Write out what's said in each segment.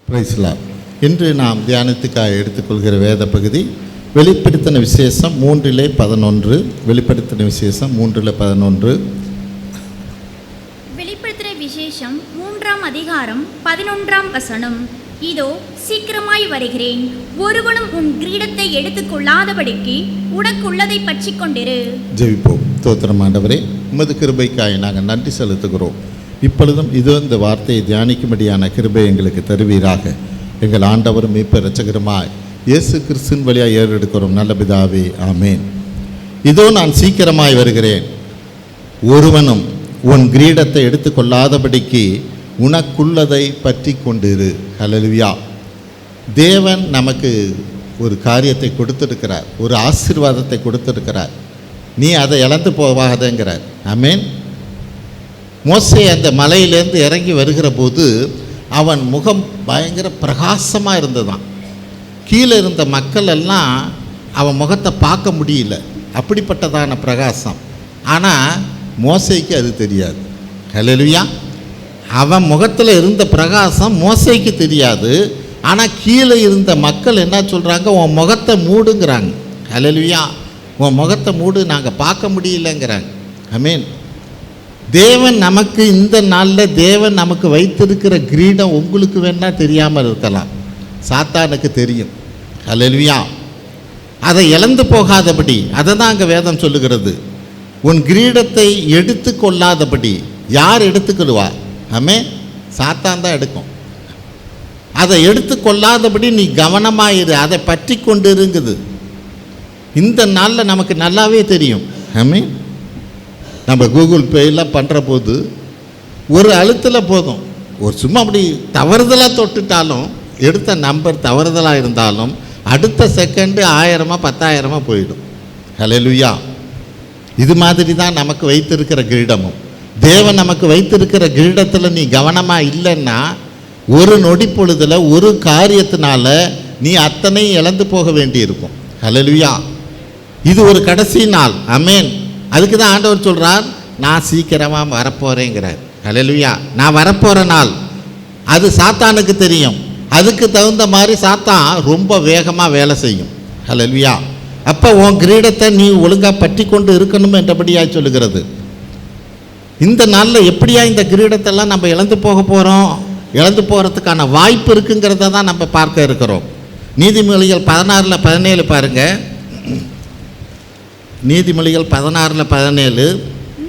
Price Lord. இன்று நாம் தியானத்துக்காக எடுத்துக்கொள்கிற வேத பகுதி வெளிப்படுத்தின விசேஷம் 3:11. வெளிப்படுத்தின விசேஷம் 3:11. வெளிப்படுத்தின விசேஷம் 3ஆம் அதிகாரம் 11ஆம் வசனம். இதோ சீக்கிரமாய் வருகிறேன், ஒருவனும் உன் கிரீடத்தை எடுத்துக்கொள்ளாதபடிக்கு உனக்குள்ளதை பற்றி கொண்டிரு. ஜெபிப்போம். ஸ்தோத்திரம் ஆண்டவரே, உமது கிருபைக்காய் நாங்கள் நன்றி செலுத்துகிறோம். இப்பொழுதும் இதோ இந்த வார்த்தையை தியானிக்கும்படியான கிருபை எங்களுக்கு தருவீராக. எங்கள் ஆண்டவரும் மீட்பர் இரட்சகருமாய் இயேசு கிறிஸ்துவின் வழியாக ஏறெடுக்கிறோம் நல்ல பிதாவே, ஆமேன். இதோ நான் சீக்கிரமாய் வருகிறேன், ஒருவனும் உன் கிரீடத்தை எடுத்துக்கொள்ளாதபடிக்கு உனக்குள்ளதை பற்றி கொண்டிரு. ஹல்லேலூயா. தேவன் நமக்கு ஒரு காரியத்தை கொடுத்திருக்கிறார், ஒரு ஆசீர்வாதத்தை கொடுத்திருக்கிறார். நீ அதை இழந்து போவாதங்கிறார். ஆமேன். மோசே அந்த மலையிலேருந்து இறங்கி வருகிற போது அவன் முகம் பயங்கர பிரகாசமாக இருந்ததான். கீழே இருந்த மக்கள் எல்லாம் அவன் முகத்தை பார்க்க முடியல, அப்படிப்பட்டதான பிரகாசம். ஆனால் மோசேக்கு அது தெரியாது. ஹல்லேலூயா. அவன் முகத்தில் இருந்த பிரகாசம் மோசேக்கு தெரியாது. ஆனால் கீழே இருந்த மக்கள் என்ன சொல்கிறாங்க, உன் முகத்தை மூடுங்கிறாங்க. ஹல்லேலூயா. உன் முகத்தை மூடு, நாங்கள் பார்க்க முடியலங்கிறாங்க. ஆமென். தேவன் நமக்கு இந்த நாளில் தேவன் நமக்கு வைத்திருக்கிற கிரீடம் உங்களுக்கு வேணால் தெரியாமல் இருக்கலாம், சாத்தானுக்கு தெரியும். ஹல்லேலூயா. அதை இழந்து போகாதபடி, அதை தான் அங்கே வேதம் சொல்லுகிறது. உன் கிரீடத்தை எடுத்து கொள்ளாதபடி. யார் எடுத்துக்கொள்வா? ஆமென். சாத்தான் தான் எடுக்கும். அதை எடுத்து கொள்ளாதபடி நீ கவனமாயிரு, அதை பற்றி கொண்டு இருங்குது. இந்த நாளில் நமக்கு நல்லாவே தெரியும். ஆமென். நம்ம கூகுள் பேயெல்லாம் பண்ணுற போது ஒரு அழுத்தில் போதும், ஒரு சும்மா அப்படி தவறுதலாக தொட்டுட்டாலும், எடுத்த நம்பர் தவறுதலாக இருந்தாலும் அடுத்த செகண்டு 1000 10,000 போயிடும். ஹல்லேலூயா. இது மாதிரி தான் நமக்கு வைத்திருக்கிற கிரீடமும். தேவன் நமக்கு வைத்திருக்கிற கிரீடத்தில் நீ கவனமாக இல்லைன்னா ஒரு நொடி பொழுதில் ஒரு காரியத்தினால நீ அத்தனையும் இழந்து போக வேண்டியிருக்கும். ஹல்லேலூயா. இது ஒரு கடைசி நாள். ஆமென். அதுக்கு தான் ஆண்டவர் சொல்கிறார், நான் சீக்கிரமாக வரப்போகிறேங்கிறார். ஹல்லேலூயா. நான் வரப்போகிற நாள் அது சாத்தானுக்கு தெரியும். அதுக்கு தகுந்த மாதிரி சாத்தான் ரொம்ப வேகமாக வேலை செய்யும். ஹல்லேலூயா. அப்போ உன் கிரீடத்தை நீ ஒழுங்காக பற்றி கொண்டு இருக்கணும் என்றபடியாக சொல்லுகிறது. இந்த நாளில் எப்படியா இந்த கிரீடத்தெல்லாம் நம்ம இழந்து போக போகிறோம், இழந்து போகிறதுக்கான வாய்ப்பு இருக்குங்கிறத தான் நம்ம பார்க்க இருக்கிறோம். நீதிமொழிகள் 16:17 பாருங்கள். நீதிமொழிகள் 16:17.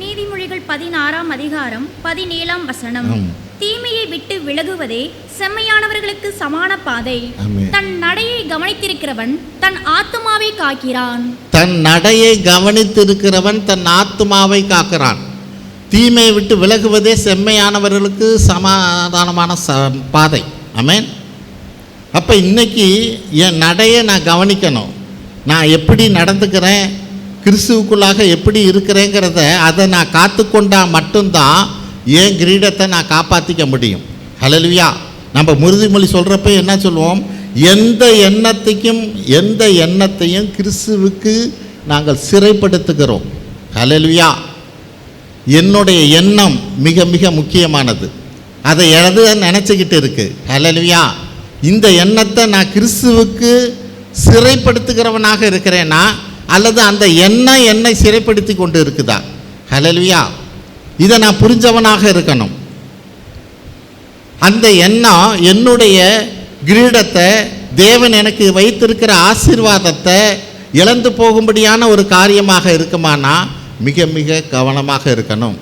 நீதிமொழிகள் 16ஆம் அதிகாரம் 17ஆம் வசனம். தீமையை விட்டு விலகுவதே செம்மையானவர்களுக்கு சமான பாதை. தன் நடையை கவனித்திருக்கிறவன் தன் ஆத்துமாவை காக்கிறான். தன் நடையை கவனித்திருக்கிறவன் தன் ஆத்துமாவை காக்கிறான். தீமையை விட்டு விலகுவதே செம்மையானவர்களுக்கு சமாதானமான பாதை. ஆமென். அப்போ இன்னைக்கு என் நடையை நான் கவனிக்கணும். நான் எப்படி நடந்துக்கிறேன், கிறிஸ்துவுக்குள்ளாக எப்படி இருக்கிறேங்கிறத அதை நான் காத்துக்கொண்டா மட்டும்தான் என் கிரீடத்தை நான் காப்பாற்றிக்க முடியும். ஹல்லேலூயா. நம்ம உறுதிமொழி சொல்கிறப்ப என்ன சொல்லுவோம், எந்த எண்ணத்தையும் கிறிஸ்துவுக்கு நாங்கள் சிறைப்படுத்துகிறோம். ஹல்லேலூயா. என்னுடைய எண்ணம் மிக மிக முக்கியமானது. அதை எழுத நினச்சிக்கிட்டு இருக்கு. ஹல்லேலூயா. இந்த எண்ணத்தை நான் கிறிஸ்துவுக்கு சிறைப்படுத்துகிறவனாக இருக்கிறேன்னா, அல்லது அந்த எண்ணம் என்னை சிறைப்படுத்தி கொண்டு இருக்குதா? ஹல்லேலூயா. இதை நான் புரிஞ்சவனாக இருக்கணும். அந்த எண்ணம் என்னுடைய கிரீடத்தை, தேவன் எனக்கு வைத்திருக்கிற ஆசீர்வாதத்தை இழந்து போகும்படியான ஒரு காரியமாக இருக்குமானா மிக மிக கவனமாக இருக்கணும்.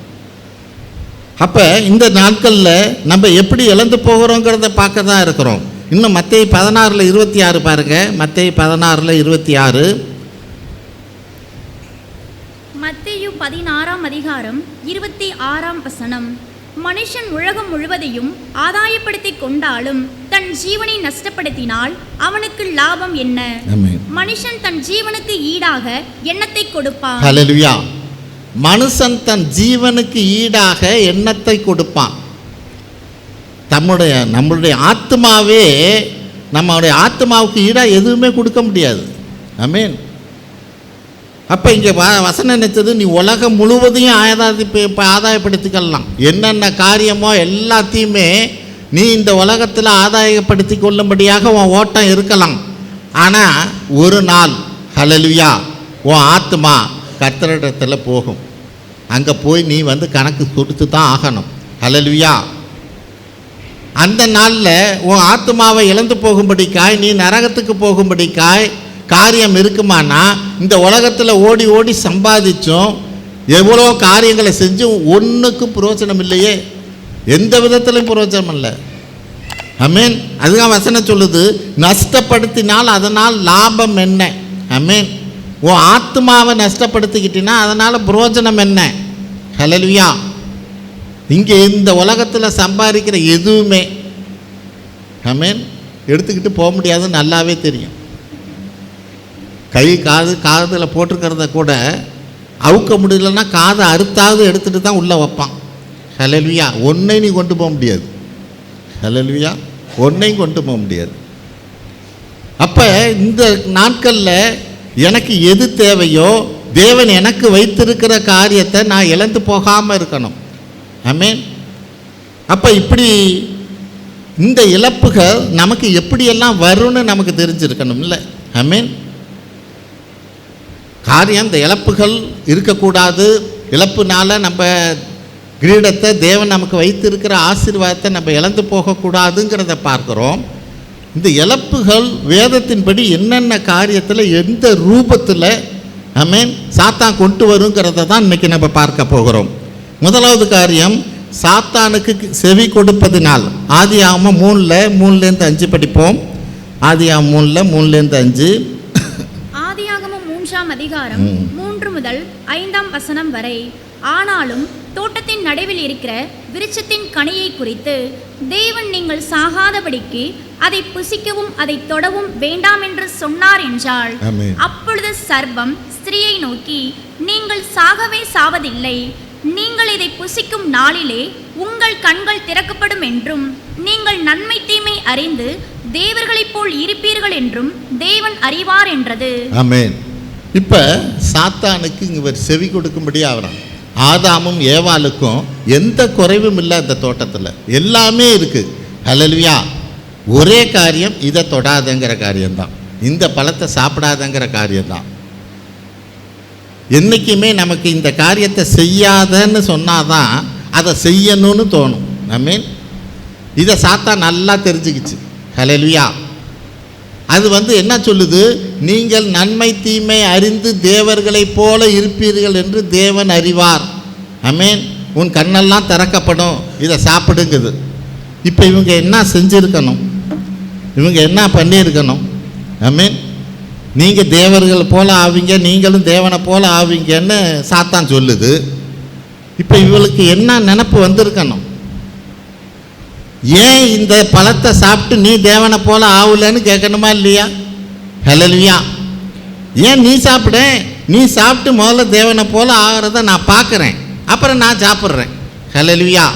அப்போ இந்த நாட்களில் நம்ம எப்படி இழந்து போகிறோங்கிறத பார்க்க தான் இருக்கிறோம். இன்னும் மத்தேயு 16:26 பாருங்கள். மத்தேயு 16:26. மத்தேயு 16ஆம் அதிகாரம் 26ஆம் வசனம். மனுஷன் உலகம் முழுவதையும் ஆதாயப்படுத்தி கொண்டாலும் தன் ஜீவனை நஷ்டப்படுத்தினால் அவனுக்கு லாபம் என்ன? மனுஷன் தன் ஜீவனுக்கு ஈடாக எண்ணத்தை கொடுப்பான். ஹல்லேலூயா. மனுஷன் தன் ஜீவனுக்கு ஈடாக எண்ணத்தை கொடுப்பான். நம்மளுடைய ஆத்மாவே, நம்மளுடைய ஆத்மாவுக்கு ஈடாக எதுவுமே கொடுக்க முடியாது. ஆமென். அப்போ இங்கே வசனம் நினைச்சது, நீ உலகம் முழுவதையும் ஆதாயப்படுத்திக்கலாம். என்னென்ன காரியமோ எல்லாத்தையுமே நீ இந்த உலகத்தில் ஆதாயப்படுத்தி கொள்ளும்படியாக உன் ஓட்டம் இருக்கலாம். ஆனால் ஒரு நாள் ஹல்லேலூயா உன் ஆத்துமா கர்த்தரிடத்தில் போகும். அங்கே போய் நீ வந்து கணக்கு கொடுத்து தான் ஆகணும். ஹல்லேலூயா. அந்த நாளில் உன் ஆத்துமாவை இழந்து போகும்படிக்காய், நீ நரகத்துக்கு போகும்படிக்காய் காரியம் இருக்குமானா, இந்த உலகத்தில் ஓடி ஓடி சம்பாதிச்சோம், எவ்வளோ காரியங்களை செஞ்சும் ஒன்றுக்கும் பிரயோஜனம் இல்லையே, எந்த விதத்திலும் பிரயோஜனம் இல்லை. ஆமென். அதுதான் வசனம் சொல்லுது, நஷ்டப்படுத்தினால் அதனால் லாபம் என்ன? ஆமென். உன் ஆத்மாவை நஷ்டப்படுத்திக்கிட்டினா அதனால் பிரயோஜனம் என்ன? ஹல்லேலூயா. இங்கே இந்த உலகத்தில் சம்பாதிக்கிற எதுவுமே ஆமென் எடுத்துக்கிட்டு போக முடியாது, நல்லாவே தெரியும். கை காதில் போட்டிருக்கிறத கூட அவுக்க முடியலன்னா காதை அறுத்தாவது எடுத்துகிட்டு தான் உள்ளே வைப்பான். ஹல்லேலூயா. ஒன்றை நீ கொண்டு போக முடியாது. ஹல்லேலூயா. ஒன்றையும் கொண்டு போக முடியாது. அப்போ இந்த நாட்களில் எனக்கு எது தேவையோ, தேவன் எனக்கு வைத்திருக்கிற காரியத்தை நான் இழந்து போகாமல் இருக்கணும். ஆமென். அப்போ இப்படி இந்த இழப்புகள் நமக்கு எப்படியெல்லாம் வரும்னு நமக்கு தெரிஞ்சிருக்கணும் இல்லை? ஆமென். காரியம் இந்த இழப்புகள் இருக்கக்கூடாது. இழப்புனால நம்ம கிரீடத்தை, தேவன் நமக்கு வைத்திருக்கிற ஆசீர்வாதத்தை நம்ம இழந்து போகக்கூடாதுங்கிறத பார்க்குறோம். இந்த இழப்புகள் வேதத்தின்படி என்னென்ன காரியத்தில், எந்த ரூபத்தில் ஆமென் சாத்தான் கொண்டு வருங்கிறத தான் இன்றைக்கி நம்ம பார்க்க போகிறோம். முதலாவது காரியம், சாத்தானுக்கு செவி கொடுப்பதினால். ஆதியாகமம் 3:3-5 படிப்போம். ஆதியாகமம் 3:3-5. ஆதியாகமம் 3ஆம் அதிகாரம் 3 முதல் 5ஆம் வசனம் வரை. ஆனாலும் தோட்டத்தின் நடுவில் இருக்கிற விருட்சத்தின் கனியை குறித்து தேவன் நீங்கள் சாகாதபடிக்கு அதை புசிக்கவும் அதை தொடவும் வேண்டாம் என்று சொன்னார் என்றாள். அப்பொழுது சர்ப்பம் ஸ்திரீயை நோக்கி, நீங்கள் சாகவே சாவதில்லை, நீங்கள் இதை புசிக்கும் நாளிலே உங்கள் கண்கள் திறக்கப்படும் என்றும் நீங்கள் நன்மை தீமை அறிந்து தேவர்களைப் போல் இருப்பீர்கள் என்றும் தேவன் அறிவார் என்றது. ஆமென். இப்போ சாத்தானுக்கு இவர் செவி கொடுக்கும்படி ஆகிறான். ஆதாமும் ஏவாளுக்கும் எந்த குறைவும் இல்லை. அந்த தோட்டத்தில் எல்லாமே இருக்குது. ஹல்லேலூயா. ஒரே காரியம், இதை தொடாதங்கிற காரியம்தான், இந்த பழத்தை சாப்பிடாதங்கிற காரியம்தான். என்றைக்குமே நமக்கு இந்த காரியத்தை செய்யாதன்னு சொன்னாதான் அதை செய்யணும்னு தோணும். ஆமென். இதை சாத்தான் நல்லா தெரிஞ்சுக்கிச்சு. ஹல்லேலூயா. அது என்ன சொல்லுது, நீங்கள் நன்மை தீமை அறிந்து தேவர்களைப் போல இருப்பீர்கள் என்று தேவன் அறிவார். ஆமென். உன் கண்ணெல்லாம் திறக்கப்படும், இதை சாப்பிடுங்குது. இப்போ இவங்க என்ன செஞ்சுருக்கணும்? இவங்க என்ன பண்ணியிருக்கணும்? ஆமென். நீங்கள் தேவர்கள் போல ஆவீங்க, நீங்களும் தேவனை போல ஆவீங்கன்னு சாத்தான் சொல்லுது. இப்போ இவளுக்கு என்ன நினப்பு வந்திருக்கணும்? ஏன் இந்த பழத்தை சாப்பிட்டு நீ தேவனை போல ஆகலன்னு கேட்கணுமா இல்லையா? ஹல்லேலூயா. ஏன் நீ சாப்பிட? நீ சாப்பிட்டு முதல்ல தேவனை போல ஆகிறத நான் பார்க்குறேன், அப்புறம் நான் சாப்பிட்றேன். ஹல்லேலூயா.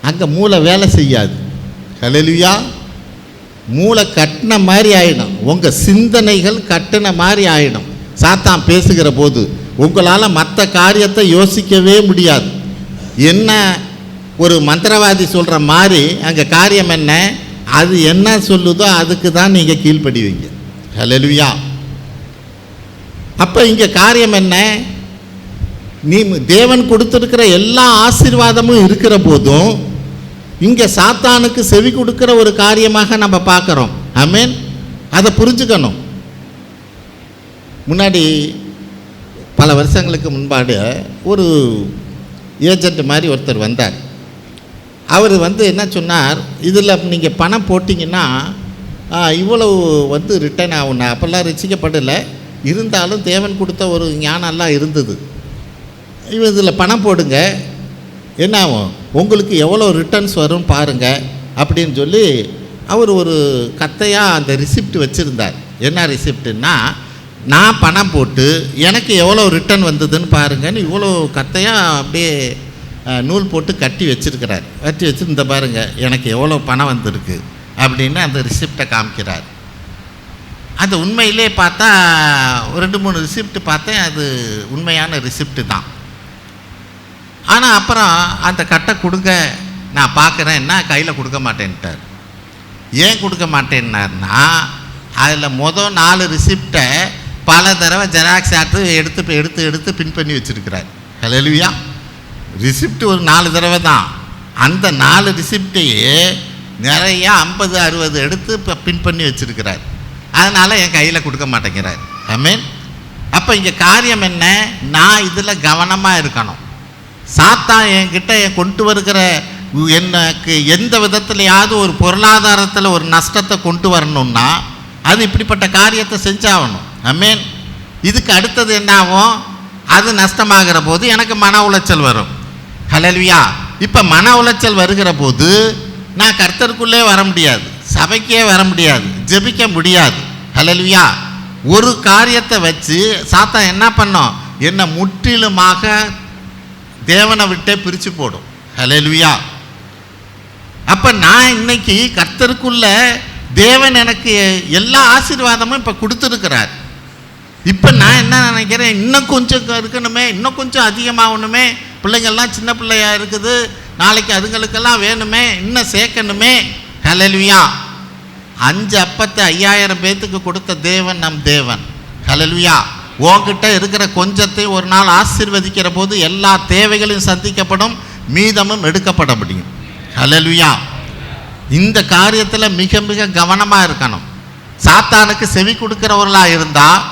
அங்கே மூளை வேலை செய்யாது. ஹல்லேலூயா. மூளை கட்டின மாதிரி ஆகிடும். உங்கள் சிந்தனைகள் கட்டின மாதிரி ஆகிடும். சாத்தான் பேசுகிற போது உங்களால் மற்ற காரியத்தை யோசிக்கவே முடியாது. என்ன ஒரு மந்திரவாதி சொல்கிற மாதிரி அங்கே காரியம் என்ன, அது என்ன சொல்லுதோ அதுக்கு தான் நீங்கள் கீழ்ப்படிவீங்க. ஹல்லேலூயா. அப்போ இங்கே காரியம் என்ன, நீ தேவன் கொடுத்துருக்கிற எல்லா ஆசீர்வாதமும் இருக்கிற போதும் இங்கே சாத்தானுக்கு செவி கொடுக்கிற ஒரு காரியமாக நம்ம பார்க்குறோம். ஆமென். அதை புரிஞ்சுக்கணும். முன்னாடி பல வருஷங்களுக்கு முன்பாடு ஒரு ஏஜென்ட் மாதிரி ஒருத்தர் வந்தார். அவர் என்ன சொன்னார், இதில் நீங்கள் பணம் போட்டிங்கன்னா இவ்வளவு ரிட்டர்ன் ஆகும். அப்போல்லாம் ரசிக்கப்படலை, இருந்தாலும் தேவன் கொடுத்த ஒரு ஞானம்லாம் இருந்தது. இதில் பணம் போடுங்க, என்ன ஆகும், உங்களுக்கு எவ்வளோ ரிட்டர்ன்ஸ் வரும் பாருங்கள் அப்படின்னு சொல்லி அவர் ஒரு கத்தையாக அந்த ரிசிப்ட் வச்சுருந்தார். என்ன ரிசிப்ட்டுன்னா, நான் பணம் போட்டு எனக்கு எவ்வளோ ரிட்டர்ன் வந்ததுன்னு பாருங்கன்னு இவ்வளோ கத்தையாக அப்படியே நூல் போட்டு கட்டி வச்சுருக்கிறார். கட்டி வச்சு இந்த பாருங்கள் எனக்கு எவ்வளோ பணம் வந்திருக்கு அப்படின்னு அந்த ரிசிப்டை காமிக்கிறார். அது உண்மையிலே பார்த்தா 2-3 ரிசிப்ட் பார்த்தேன், அது உண்மையான ரிசிப்ட்டு தான். ஆனால் அப்புறம் அந்த கட்டை கொடுங்க, நான் பார்க்குறேன்னா கையில் கொடுக்க மாட்டேன்ட்டார். ஏன் கொடுக்க மாட்டேன்னாருன்னா, அதில் மொதல் 4 ரிசிப்டை பல தடவை ஜெராக்ஸ் எடுத்து பின் பண்ணி வச்சுருக்கிறார். ஹல்லேலூயா. ரிசிப்ட் ஒரு 4 தடவை தான். அந்த 4 ரிசிப்டையே நிறையா 50-60 எடுத்து இப்போ பின் பண்ணி வச்சுருக்கிறார். அதனால் என் கையில் கொடுக்க மாட்டேங்கிறார். ஆமென். அப்போ இங்கே காரியம் என்ன? நான் இதில் கவனமாக இருக்கணும். சாத்தான் என்கிட்ட கொண்டு வருகிற எனக்கு எந்த விதத்துலையாவது ஒரு பொருளாதாரத்தில் ஒரு நஷ்டத்தை கொண்டு வரணும்னா அது இப்படிப்பட்ட காரியத்தை செஞ்சாகணும். ஆமென். இதுக்கு அடுத்தது என்ன ஆகும்? அது நஷ்டமாகிற போது எனக்கு மன உளைச்சல் வரும். ஹல்லேலூயா. இப்போ மன உளைச்சல் வருகிற போது நான் கர்த்தருக்குள்ளே வர முடியாது, சபைக்கே வர முடியாது, ஜெபிக்க முடியாது. ஹல்லேலூயா. ஒரு காரியத்தை வச்சு சாத்தான் என்ன பண்ணோம்? என்னை முற்றிலுமாக தேவனை விட்டே பிரித்து போடும். ஹல்லேலூயா. அப்போ நான் இன்னைக்கு கர்த்தருக்குள்ள தேவன் எனக்கு எல்லா ஆசீர்வாதமும் இப்போ கொடுத்துருக்கிறார். இப்போ நான் என்ன நினைக்கிறேன்? இன்னும் கொஞ்சம் இருக்கணுமே, இன்னும் கொஞ்சம் அதிகமாகணுமே. பிள்ளைங்கள்லாம் சின்ன பிள்ளையா இருக்குது, நாளைக்கு அதுங்களுக்கெல்லாம் வேணுமே, இன்னும் சேர்க்கணுமே. ஹல்லேலூயா. 5 அப்பத்தை 5000 பேத்துக்கு கொடுத்த தேவன் நம் தேவன். ஹல்லேலூயா. உன்கிட்ட இருக்கிற கொஞ்சத்தை ஒரு நாள் ஆசீர்வதிக்கிற போது எல்லா தேவைகளையும் சந்திக்கப்படும், மீதமும் எடுக்கப்பட முடியும். ஹல்லேலூயா. இந்த காரியத்தில் மிக மிக கவனமாக இருக்கணும். சாத்தானுக்கு செவி கொடுக்கிறவர்களாக இருந்தால்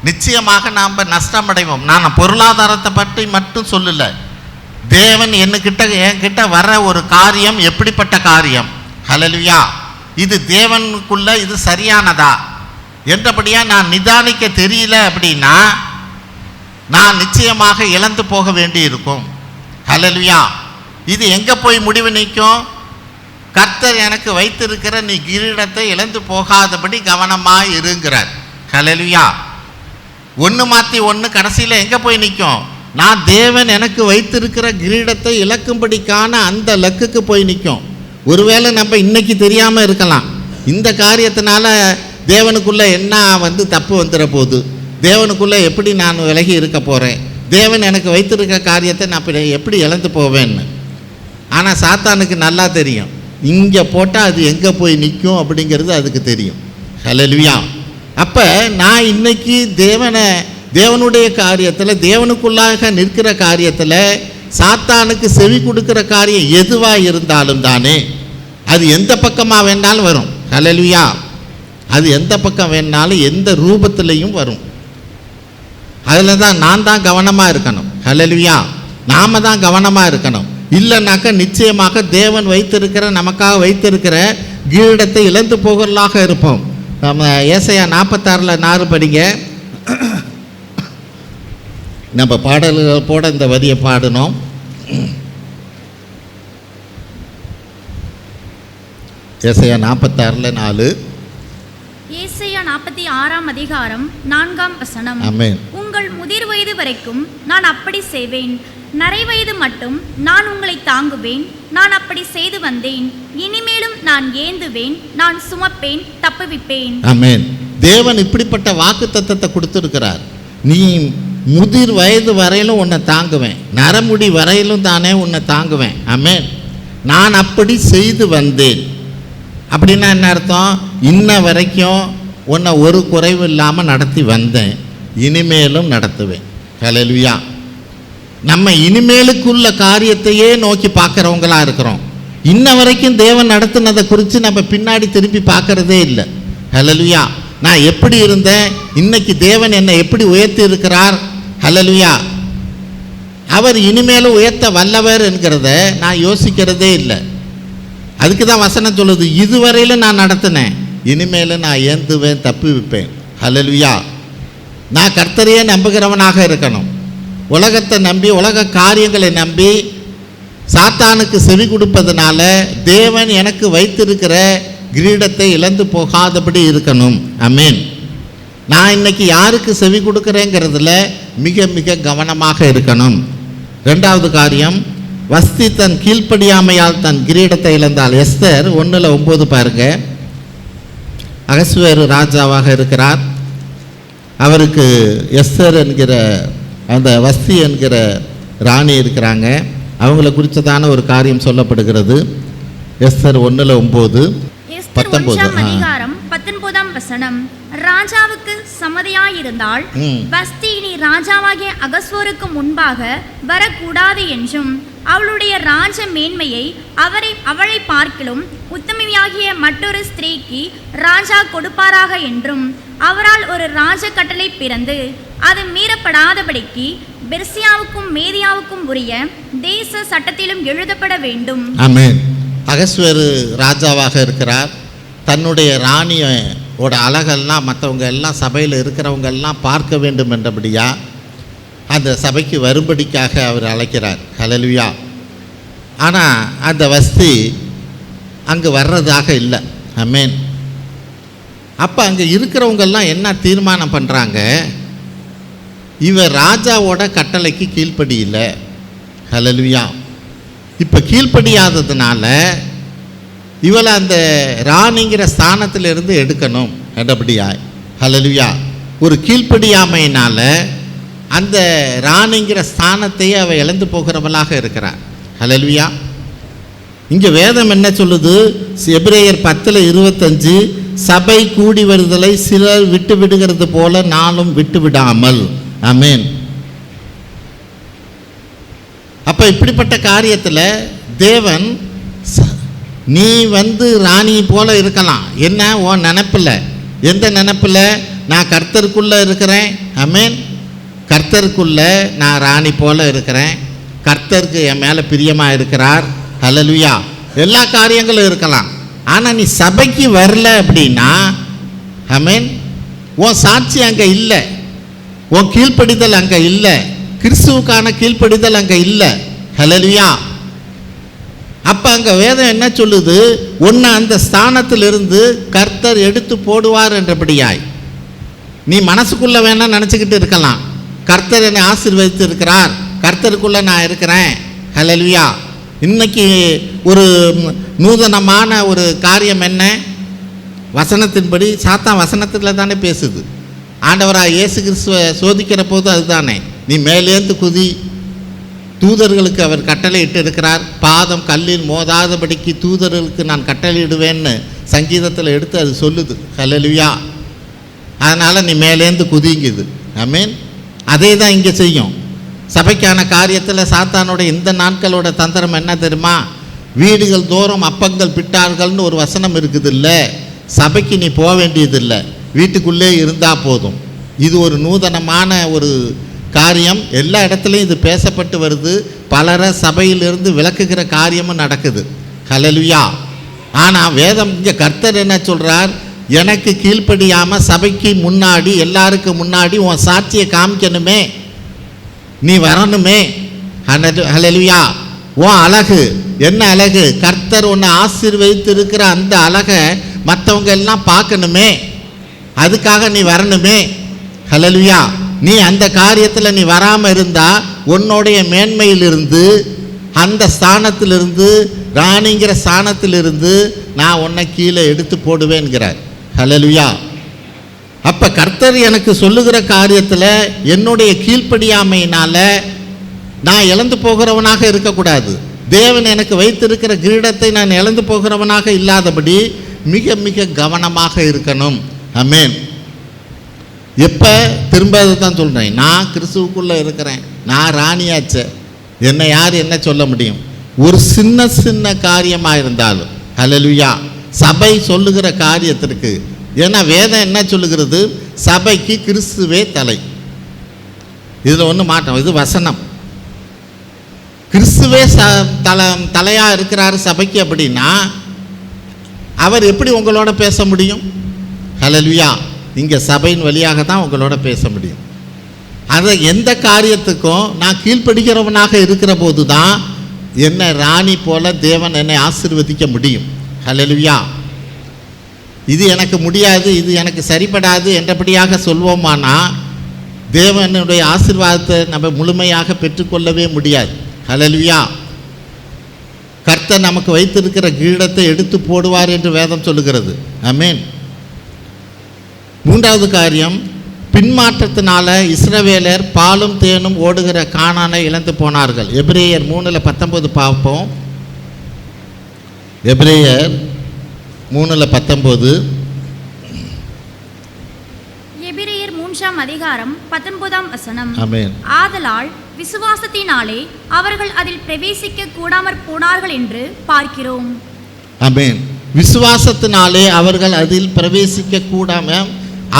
நிச்சயமாக நாம் நஷ்டமடைவோம். நான் பொருளாதாரத்தை பற்றி மட்டும் சொல்லலை. தேவன் என்கிட்ட வர ஒரு காரியம் எப்படிப்பட்ட காரியம்? ஹல்லேலூயா. இது தேவனுக்குள்ள இது சரியானதா என்றபடியாக நான் நிதானிக்க தெரியல அப்படின்னா நான் நிச்சயமாக இழந்து போக வேண்டி இருக்கும். ஹல்லேலூயா. இது எங்கே போய் முடிவு நிற்கும்? கர்த்தர் எனக்கு வைத்திருக்கிற நீ கிரீடத்தை இழந்து போகாதபடி கவனமாக இருங்கிறார். ஹல்லேலூயா. ஒன்று மாற்றி ஒன்று கடைசியில் எங்கே போய் நிற்கும்? நான் தேவன் எனக்கு வைத்திருக்கிற கிரீடத்தை இழக்கும்படிக்கான அந்த லக்குக்கு போய் நிற்கும். ஒருவேளை நம்ம இன்னைக்கு தெரியாமல் இருக்கலாம். இந்த காரியத்தினால தேவனுக்குள்ளே என்ன தப்பு வந்துட போகுது, தேவனுக்குள்ளே எப்படி நான் விலகி இருக்க போகிறேன், தேவன் எனக்கு வைத்திருக்கிற காரியத்தை நான் எப்படி இழந்து போவேன்னு. ஆனால் சாத்தானுக்கு நல்லா தெரியும், இங்கே போட்டால் அது எங்கே போய் நிற்கும் அப்படிங்கிறது அதுக்கு தெரியும். ஹல்லேலூயா. அப்போ நான் இன்னைக்கு தேவனுடைய காரியத்தில், தேவனுக்குள்ளாக நிற்கிற காரியத்தில் சாத்தானுக்கு செவி கொடுக்கிற காரியம் எதுவாக இருந்தாலும் தானே, அது எந்த பக்கமாக வேணாலும் வரும். ஹல்லேலூயா. அது எந்த பக்கம் வேணாலும் எந்த ரூபத்திலையும் வரும். அதில் தான் நான் தான் கவனமாக இருக்கணும். ஹல்லேலூயா. நாம் தான் கவனமாக இருக்கணும். இல்லைனாக்கா நிச்சயமாக தேவன் நமக்காக வைத்திருக்கிற கிரீடத்தை இழந்து போகலாக இருப்போம். நம்ம ஏசாயா 46:4 படிங்க. நம்ம பாடல்கள் போட இந்த வரியை பாடினோம். ஏசாயா 46:4. ஏசாயா 46 அதிகாரம் 4 வசனம். ஆமென். உங்கள் முதிர் வயது வரைக்கும் நான் அப்படி செய்வேன், நரை வயது மட்டும் நான் உங்களை தாங்குவேன். நான் அப்படி செய்து வந்தேன், இனிமேலும் நான் ஏந்துவேன், நான் சுமப்பேன், தப்புவிப்பேன். ஆமென். தேவன் இப்படிப்பட்ட வாக்குத்தத்தத்தை கொடுத்துருக்கிறார். நீ முதிர் வயது வரையிலும் உன்னை தாங்குவேன், நரமுடி வரையிலும் தானே உன்னை தாங்குவேன். ஆமென். நான் அப்படி செய்து வந்தேன் அப்படின்னா என்ன அர்த்தம்? இன்ன வரைக்கும் உன்னை ஒரு குறைவு இல்லாமல் நடத்தி வந்தேன், இனிமேலும் நடத்துவேன். ஹல்லேலூயா. நம்ம இனிமேலுக்குள்ள காரியத்தையே நோக்கி பார்க்குறவங்களா இருக்கிறோம். இன்ன வரைக்கும் தேவன் நடத்தினதை குறித்து நம்ம பின்னாடி திரும்பி பார்க்கறதே இல்லை. ஹல்லேலூயா. நான் எப்படி இருந்தேன், இன்னைக்கு தேவன் என்னை எப்படி உயர்த்தி இருக்கிறார். ஹல்லேலூயா. அவர் இனிமேலும் உயர்த்த வல்லவர் என்கிறத நான் யோசிக்கிறதே இல்லை. அதுக்கு தான் வசனம் சொல்லுது, இதுவரையிலும் நான் நடத்தினேன், இனிமேலும் நான் ஏந்துவேன், தப்புவிப்பேன். ஹல்லேலூயா. நான் கர்த்தரையே நம்புகிறவனாக இருக்கணும். உலகத்தை நம்பி, உலக காரியங்களை நம்பி சாத்தானுக்கு செவி கொடுப்பதனால தேவன் எனக்கு வைத்திருக்கிற கிரீடத்தை இழந்து போகாதபடி இருக்கணும். ஆமென். நான் இன்னைக்கு யாருக்கு செவி கொடுக்குறேங்கிறதுல மிக மிக கவனமாக இருக்கணும். 2வது காரியம், வஸ்தி தன் கீழ்ப்படியாமையால் தன் கிரீடத்தை இழந்தாள். எஸ்தர் 1:9 பாருங்க. அகஸ்வேரு ராஜாவாக இருக்கிறார். அவருக்கு எஸ்தர் என்கிற அந்த வஸ்தி என்கிற ராணி இருக்கிறாங்க. அவங்கள குறித்ததான ஒரு காரியம் சொல்லப்படுகிறது. எஸ்தர் 1:9. எஸ்தர் 1ஆம் அதிகாரம் 19ஆம் வசனம். ராஜாவுக்கு சம்மதியாயிருந்தால் வஸ்தி இனி ராஜாவாகிய அகஸ்வேருக்கு முன்பாக வரக்கூடாது என்றும் அவளுடைய ராஜ மேன்மையை அவளை பார்க்கிலும் உத்தமையாகிய மற்றொரு ஸ்திரீக்கு ராஜா கொடுப்பாராக என்றும் அவரால் ஒரு ராஜ கட்டளை பிறந்து அது மீறப்படாதபடிக்கு பெர்சியாவுக்கும் மேதியாவுக்கும் உரிய தேச சட்டத்திலும் எழுதப்பட வேண்டும். ஆமென். அகஸ்வேரு ராஜாவாக இருக்கிறார். தன்னுடைய ராணியோட அழகெல்லாம் மற்றவங்க எல்லாம் சபையில் இருக்கிறவங்க எல்லாம் பார்க்க வேண்டும் என்றபடியா அந்த சபைக்கு வரும்படிக்காக அவர் அழைக்கிறார். ஹல்லேலூயா. ஆனால் அந்த வஸ்தி அங்கே வர்றதாக இல்லை. ஆமென். அப்போ அங்கே இருக்கிறவங்கெல்லாம் என்ன தீர்மானம் பண்ணுறாங்க, இவர் ராஜாவோட கட்டளைக்கு கீழ்ப்படியில்லை. ஹல்லேலூயா. இப்போ கீழ்ப்படியாததுனால இவளை அந்த ராணிங்கிற ஸ்தானத்திலிருந்து எடுக்கணும் என்றபடியாய். ஹல்லேலூயா. ஒரு கீழ்ப்படியாமையினால் அந்த ராணிங்கிற ஸ்தானத்தையே அவள் இழந்து போகிறவளாக இருக்கிறார். ஹல்லேலூயா. இங்கே வேதம் என்ன சொல்லுது? எபிரேயர் 10:25, சபை கூடி வருதலை சிலர் விட்டு விடுகிறது போல நானும் விட்டு விடாமல். ஆமென். அப்போ இப்படிப்பட்ட காரியத்தில் தேவன் நீ ராணி போல இருக்கலாம். என்ன உன் நினப்பில்? எந்த நினப்பில்? நான் கர்த்தருக்குள்ளே இருக்கிறேன். ஆமென். கர்த்தருக்குள்ளே நான் ராணி போல இருக்கிறேன். கர்த்தருக்கு என் மேலே பிரியமாக இருக்கிறார். ஹல்லேலூயா. எல்லா காரியங்களும் இருக்கலாம். ஆனால் நீ சபைக்கு வரல அப்படின்னா, ஆமென், உன் சாட்சி அங்கே இல்லை, உன் கீழ்ப்படிதல் அங்கே இல்லை, கிறிஸ்துவுக்கான கீழ்ப்படிதல் அங்கே இல்லை. ஹல்லேலூயா. அப்போ அங்கே வேதம் என்ன சொல்லுது? ஒன்று அந்த ஸ்தானத்திலிருந்து கர்த்தர் எடுத்து போடுவார் என்றபடியாய். நீ மனசுக்குள்ளே வேணால் நினச்சிக்கிட்டு இருக்கலாம், கர்த்தர் என்னை ஆசீர்வதித்து இருக்கிறார், கர்த்தருக்குள்ளே நான் இருக்கிறேன். ஹல்லேலூயா. இன்னைக்கு ஒரு நூதனமான ஒரு காரியம் என்ன? வசனத்தின்படி சாத்தான் வசனத்தில் தானே பேசுது. ஆண்டவராக இயேசு கிறிஸ்துவை சோதிக்கிற போது அதுதானே, நீ மேலேந்து குதி, தூதர்களுக்கு அவர் கட்டளையிட்டு இருக்கிறார், பாதம் கல்லில் மோதாதபடிக்கு தூதர்களுக்கு நான் கட்டளையிடுவேன்னு சங்கீதத்தில் எடுத்து அது சொல்லுது. ஹல்லேலூயா. அதனால் நீ மேலேந்து குதிங்குது. ஆமென். அதே தான் இங்கே செய்யும். சபைக்கான காரியத்தில் சாத்தானோட இந்த நாட்களோட தந்திரம் என்ன தெரியுமா? வீடுகள் தோறும் அப்பங்கள் பிட்டார்கள்னு ஒரு வசனம் இருக்குது. இல்லை, சபைக்கு நீ போக வேண்டியதில்லை, வீட்டுக்குள்ளே இருந்தால் போதும். இது ஒரு நூதனமான ஒரு காரியம். எல்லா இடத்துலையும் இது பேசப்பட்டு வருது. பலரை சபையிலிருந்து விலக்குகிற காரியமும் நடக்குது. ஹல்லேலூயா. ஆனால் வேதம் இங்கே கர்த்தர் என்ன சொல்கிறார்? எனக்கு கீழ்ப்படியாமல் சபைக்கு முன்னாடி எல்லாருக்கும் முன்னாடி உன் சாட்சியை காமிக்கணுமே, நீ வரணுமே. ஹல்லேலூயா. உன் அழகு என்ன அழகு? கர்த்தர் உன்னை ஆசீர்வதித்து இருக்கிற அந்த அழகை மற்றவங்க எல்லாம் பார்க்கணுமே, அதுக்காக நீ வரணுமே. ஹல்லேலூயா. நீ அந்த காரியத்தில் நீ வராமல் இருந்தால் உன்னுடைய மேன்மையிலிருந்து, அந்த ஸ்தானத்திலிருந்து, ராணிங்கிற ஸ்தானத்திலிருந்து நான் உன்னை கீழே எடுத்து போடுவேன்கிறார். ஹல்லேலூயா. அப்போ கர்த்தர் எனக்கு சொல்லுகிற காரியத்தில் என்னுடைய கீழ்ப்படியாமையினால் நான் இழந்து போகிறவனாக இருக்கக்கூடாது. தேவன் எனக்கு வைத்திருக்கிற கிரீடத்தை நான் இழந்து போகிறவனாக இல்லாதபடி மிக மிக கவனமாக இருக்கணும். ஆமென். எப்போ திரும்ப தான் சொல்கிறேன், நான் கிறிஸ்துவுக்குள்ளே இருக்கிறேன், நான் ராணியாச்சே, என்னை யார் என்ன சொல்ல முடியும்? ஒரு சின்ன சின்ன காரியமாக இருந்தாலும். ஹல்லேலூயா. சபை சொல்லுகிற காரியத்திற்கு, ஏன்னா வேதம் என்ன சொல்லுகிறது? சபைக்கு கிறிஸ்துவே தலை. இதில் ஒன்றும் மாட்டோம், இது வசனம். கிறிஸ்துவே தலையாக இருக்கிறார் சபைக்கு அப்படின்னா அவர் எப்படி உங்களோட பேச முடியும்? ஹல்லேலூயா. இங்கே சபையின் வழியாக தான் உங்களோட பேச முடியும். அதை எந்த காரியத்துக்கும் நான் கீழ்ப்படுகிறவனாக இருக்கிற போது தான் என்னை ராணி போல தேவன் என்னை ஆசீர்வதிக்க முடியும். ஹல்லேலூயா. இது எனக்கு முடியாது, இது எனக்கு சரிப்படாது என்றபடியாக சொல்வோமானா தேவனுடைய ஆசீர்வாதத்தை நம்ம முழுமையாக பெற்றுக்கொள்ளவே முடியாது. ஹல்லேலூயா. கர்த்தர் நமக்கு வைத்திருக்கிற கிரீடத்தை எடுத்து போடுவார் என்று வேதம் சொல்லுகிறது. ஆமென். மூன்றாவது காரியம், பின்மாற்றத்தினால இஸ்ரவேலர் பாலும் தேனும் ஓடுகிற கானானை இழந்து போனார்கள். எபிரேயர் 3:19 பார்ப்போம். எபிரேயர் 3:19. எபிரேயர் 3:19. ஆமென். ஆதலால் விசுவாசத்தினாலே அவர்கள் அதில் பிரவேசிக்க கூடாமற் போனார்கள் என்று பார்க்கிறோம். ஆமென். விசுவாசத்தினாலே அவர்கள் அதில் பிரவேசிக்க கூடாம,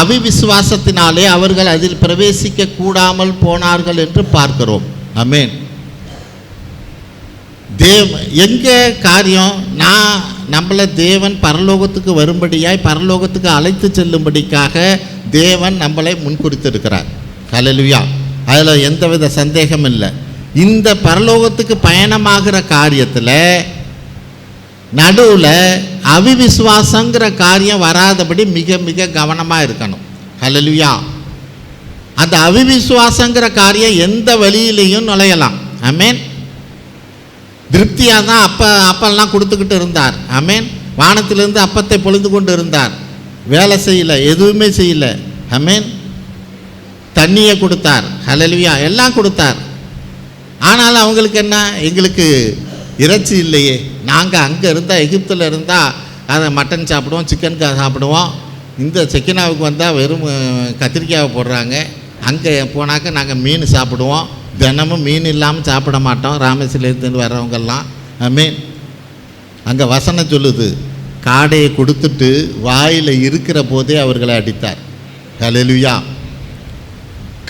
அவிவிசுவாசத்தினாலே அவர்கள் அதில் பிரவேசிக்க கூடாமல் போனார்கள் என்று பார்க்கிறோம். ஆமென். எங்க காரியம்? நம்மளை தேவன் பரலோகத்துக்கு வரும்படியாய் பரலோகத்துக்கு அழைத்து செல்லும்படிக்காக தேவன் நம்மளை முன்குறித்திருக்கிறார். ஹல்லேலூயா. அதில் எந்தவித சந்தேகம் இல்லை. இந்த பரலோகத்துக்கு பயணமாகிற காரியத்தில் நடுவில் அவிவிசுவாசங்கிற காரியம் வராதபடி மிக மிக கவனமாக இருக்கணும். ஹல்லேலூயா. அந்த அவிவிசுவாசங்கிற காரியம் எந்த வழியிலையும் நுழையலாம். ஆமென். திருப்தியாக தான் அப்பெல்லாம் கொடுத்துக்கிட்டு இருந்தார். ஆமென். வானத்திலிருந்து அப்பத்தை பொழிந்து கொண்டு இருந்தார். வேலை செய்யலை, எதுவுமே செய்யலை. ஆமென். தண்ணியை கொடுத்தார். ஹல்லேலூயா. எல்லாம் கொடுத்தார். ஆனாலும் அவங்களுக்கு என்ன? எங்களுக்கு இறைச்சி இல்லையே. நாங்கள் அங்கே இருந்தால், எகிப்தில் இருந்தால் அதை மட்டன் சாப்பிடுவோம், சிக்கன் சாப்பிடுவோம். இந்த செக்கினாவுக்கு வந்தால் வெறும் கத்திரிக்காவை போடுறாங்க. அங்கே போனாக்க நாங்கள் மீன் சாப்பிடுவோம். தினமும் மீன் இல்லாமல் சாப்பிட மாட்டோம். ராமேஸ்வரத்துலேருந்து வர்றவங்கெல்லாம். ஆமென். அங்கே வசனம் சொல்லுது, காடையை கொடுத்துட்டு வாயில் இருக்கிற போதே அவர்களை அடித்தார். ஹல்லேலூயா.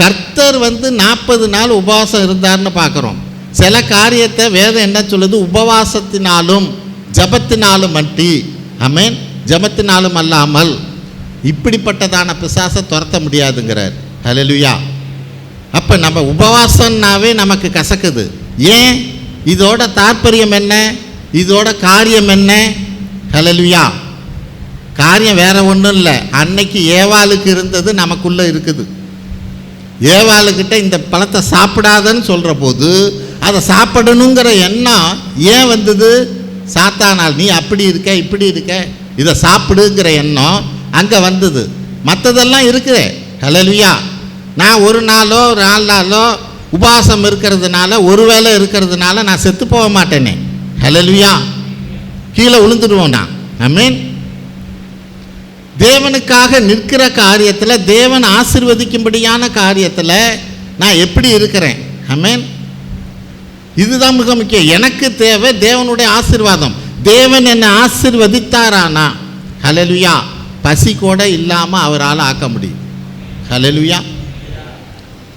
கர்த்தர் 40 நாள் உபவாசம் இருந்தார்னு பார்க்குறோம். சில காரியத்தை வேதம் என்ன சொல்லுது? உபவாசத்தினாலும் ஜபத்தினாலும் மட்டி. ஆமென். ஜபத்தினாலும் அல்லாமல் இப்படிப்பட்டதான பிசாசை துரத்த முடியாதுங்கிறார். ஹல்லேலூயா. அப்போ நம்ம உபவாசம்னாவே நமக்கு கசக்குது. ஏன்? இதோட தாற்பயம் என்ன? இதோட காரியம் என்ன? ஹல்லேலூயா. காரியம் வேற ஒன்றும் இல்லை. அன்னைக்கு ஏவாளுக்கு இருந்தது நமக்குள்ளே இருக்குது. ஏவாளுக்கிட்ட இந்த பழத்தை சாப்பிடாதன்னு சொல்கிற போது அதை சாப்பிடணுங்கிற எண்ணம் ஏன் வந்தது? சாத்தானால். நீ அப்படி இருக்க, இப்படி இருக்க, இதை சாப்பிடுங்கிற எண்ணம் அங்கே வந்தது. மற்றதெல்லாம் இருக்குது. ஹல்லேலூயா. நான் ஒரு நாளோ 4 நாளோ உபவாசம் இருக்கிறதுனால, ஒரு வேளை இருக்கிறதுனால நான் செத்து போக மாட்டேனே. ஹல்லேலூயா. கீழே விழுந்துடுவோம் நான். ஆமென். தேவனுக்காக நிற்கிற காரியத்தில், தேவன் ஆசீர்வதிக்கும்படியான காரியத்தில் நான் எப்படி இருக்கிறேன்? ஆமென். இதுதான் மிக முக்கியம். எனக்கு தேவை தேவனுடைய ஆசீர்வாதம். தேவன் என்னை ஆசீர்வதித்தாரானா, ஹல்லேலூயா, பசி கூட இல்லாமல் அவரால் ஆக்க முடியும். ஹல்லேலூயா.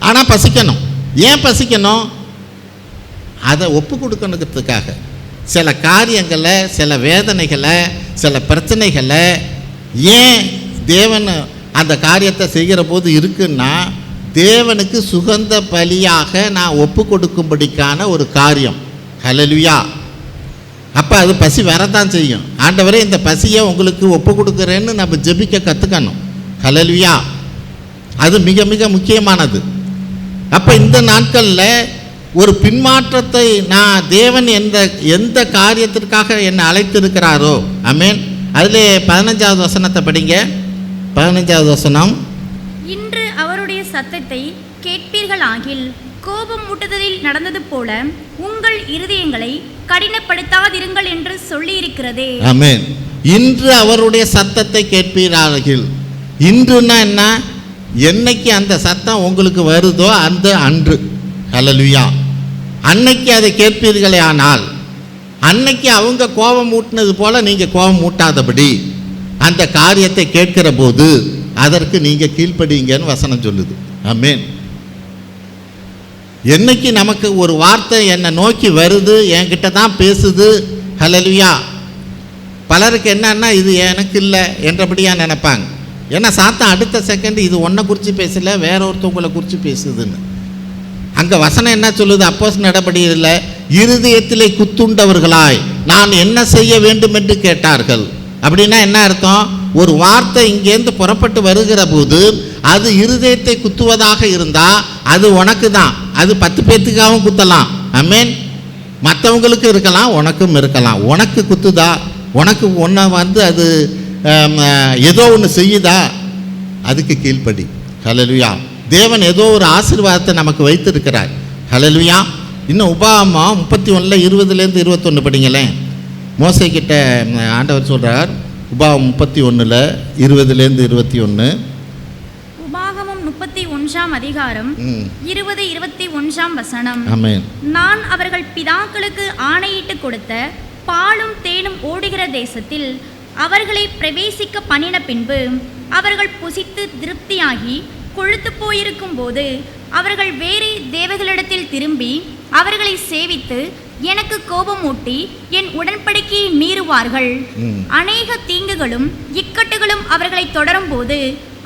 ஆனால் பசிக்கணும். ஏன் பசிக்கணும்? அதை ஒப்பு கொடுக்கணுங்கிறதுக்காக. சில காரியங்களை, சில வேதனைகளை, சில பிரச்சனைகளை ஏன் தேவன் அந்த காரியத்தை செய்கிற போது இருக்குன்னா, தேவனுக்கு சுகந்த பலியாக நான் ஒப்பு கொடுக்கும்படிக்கான ஒரு காரியம். ஹல்லேலூயா. அப்போ அது பசி வரத்தான் செய்யும். ஆண்டவரே, இந்த பசியை உங்களுக்கு ஒப்பு கொடுக்குறேன்னு நம்ம ஜெபிக்க கற்றுக்கணும். ஹல்லேலூயா. அது மிக மிக முக்கியமானது. அப்போ இந்த நாட்களில் ஒரு பின்மாற்றத்தை நான் தேவன் எந்த காரியத்திற்காக என்னை அழைத்திருக்கிறாரோ, ஆமென். அதிலே 15வது வசனத்தை படிங்க. 15வது வசனம். இன்று அவருடைய சத்தத்தை கேட்பீர்களாகில் கோபம் மூட்டுதலில் நடந்தது போல உங்கள் இருதயங்களை கடினப்படுத்தாதிருங்கள் என்று சொல்லியிருக்கிறதே. ஆமென். இன்று அவருடைய சத்தத்தை கேட்பீராகில். இன்றுன்னா என்ன? என்னைக்கு அந்த சத்தம் உங்களுக்கு வருதோ அந்த அன்று. ஹல்லேலூயா. அன்னைக்கு அதை கேட்பீர்களே. ஆனால் அன்னைக்கு அவங்க கோபம் மூட்டினது போல நீங்கள் கோபம் மூட்டாதபடி அந்த காரியத்தை கேட்கிற போது அதற்கு நீங்கள் கீழ்ப்படிங்கன்னு வசனம் சொல்லுது. ஆமென். என்னைக்கு நமக்கு ஒரு வார்த்தை என்னை நோக்கி வருது, என்கிட்ட தான் பேசுது, ஹல்லேலூயா. பலருக்கு என்னன்னா இது எனக்கு இல்லை என்றபடியாக நினைப்பாங்க. ஏன்னா சாத்தான் அடுத்த செகண்ட் இது ஒன்றை குறித்து பேசலை, வேற ஒருத்தவங்களை குறித்து பேசுதுன்னு. அங்கே வசனம் என்ன சொல்லுது? அப்போஸ்தலர் நடபடியில் இருதயத்திலே குத்துண்டவர்களாய் நான் என்ன செய்ய வேண்டும் என்று கேட்டார்கள். அப்படின்னா என்ன அர்த்தம்? ஒரு வார்த்தை இங்கேருந்து புறப்பட்டு வருகிற போது அது இருதயத்தை குத்துவதாக இருந்தால் அது உனக்கு தான். அது 10 பேர்த்துக்காகவும் குத்தலாம். ஆமென். மற்றவங்களுக்கு இருக்கலாம், உனக்கும் இருக்கலாம். உனக்கு குத்துதா? உனக்கு ஒன்றை அது ஏதோ ஒன்று செய்யுதா? அதுக்கு கீழ்ப்படி. ஹல்லேலூயா. தேவன் ஏதோ ஒரு ஆசீர்வாதத்தை நமக்கு வைத்திருக்கிறார். ஹல்லேலூயா. இன்னும் உபாகமம் 31:20 21 படிங்களேன். மோசேக்கிட்ட ஆண்டவர் சொல்கிறார், உபாகமம் 31:20-21. உபாகமம் 31 20-21 ஆமென். நான் அவர்கள் பிதாக்களுக்கு ஆணையிட்டு கொடுத்த பாலும் தேனும் ஓடுகிற தேசத்தில் அவர்களை பிரவேசிக்க பண்ணின பின்பு அவர்கள் புசித்து திருப்தியாகி கொழுத்து போயிருக்கும் போது அவர்கள் வேறே தேவர்களிடத்தில் திரும்பி அவர்களை சேவித்து எனக்கு கோபமூட்டி என் உடன்படிக்கையை மீறுவார்கள். அநேக தீங்குகளும் இக்கட்டுகளும் அவர்களை தொடரும் போது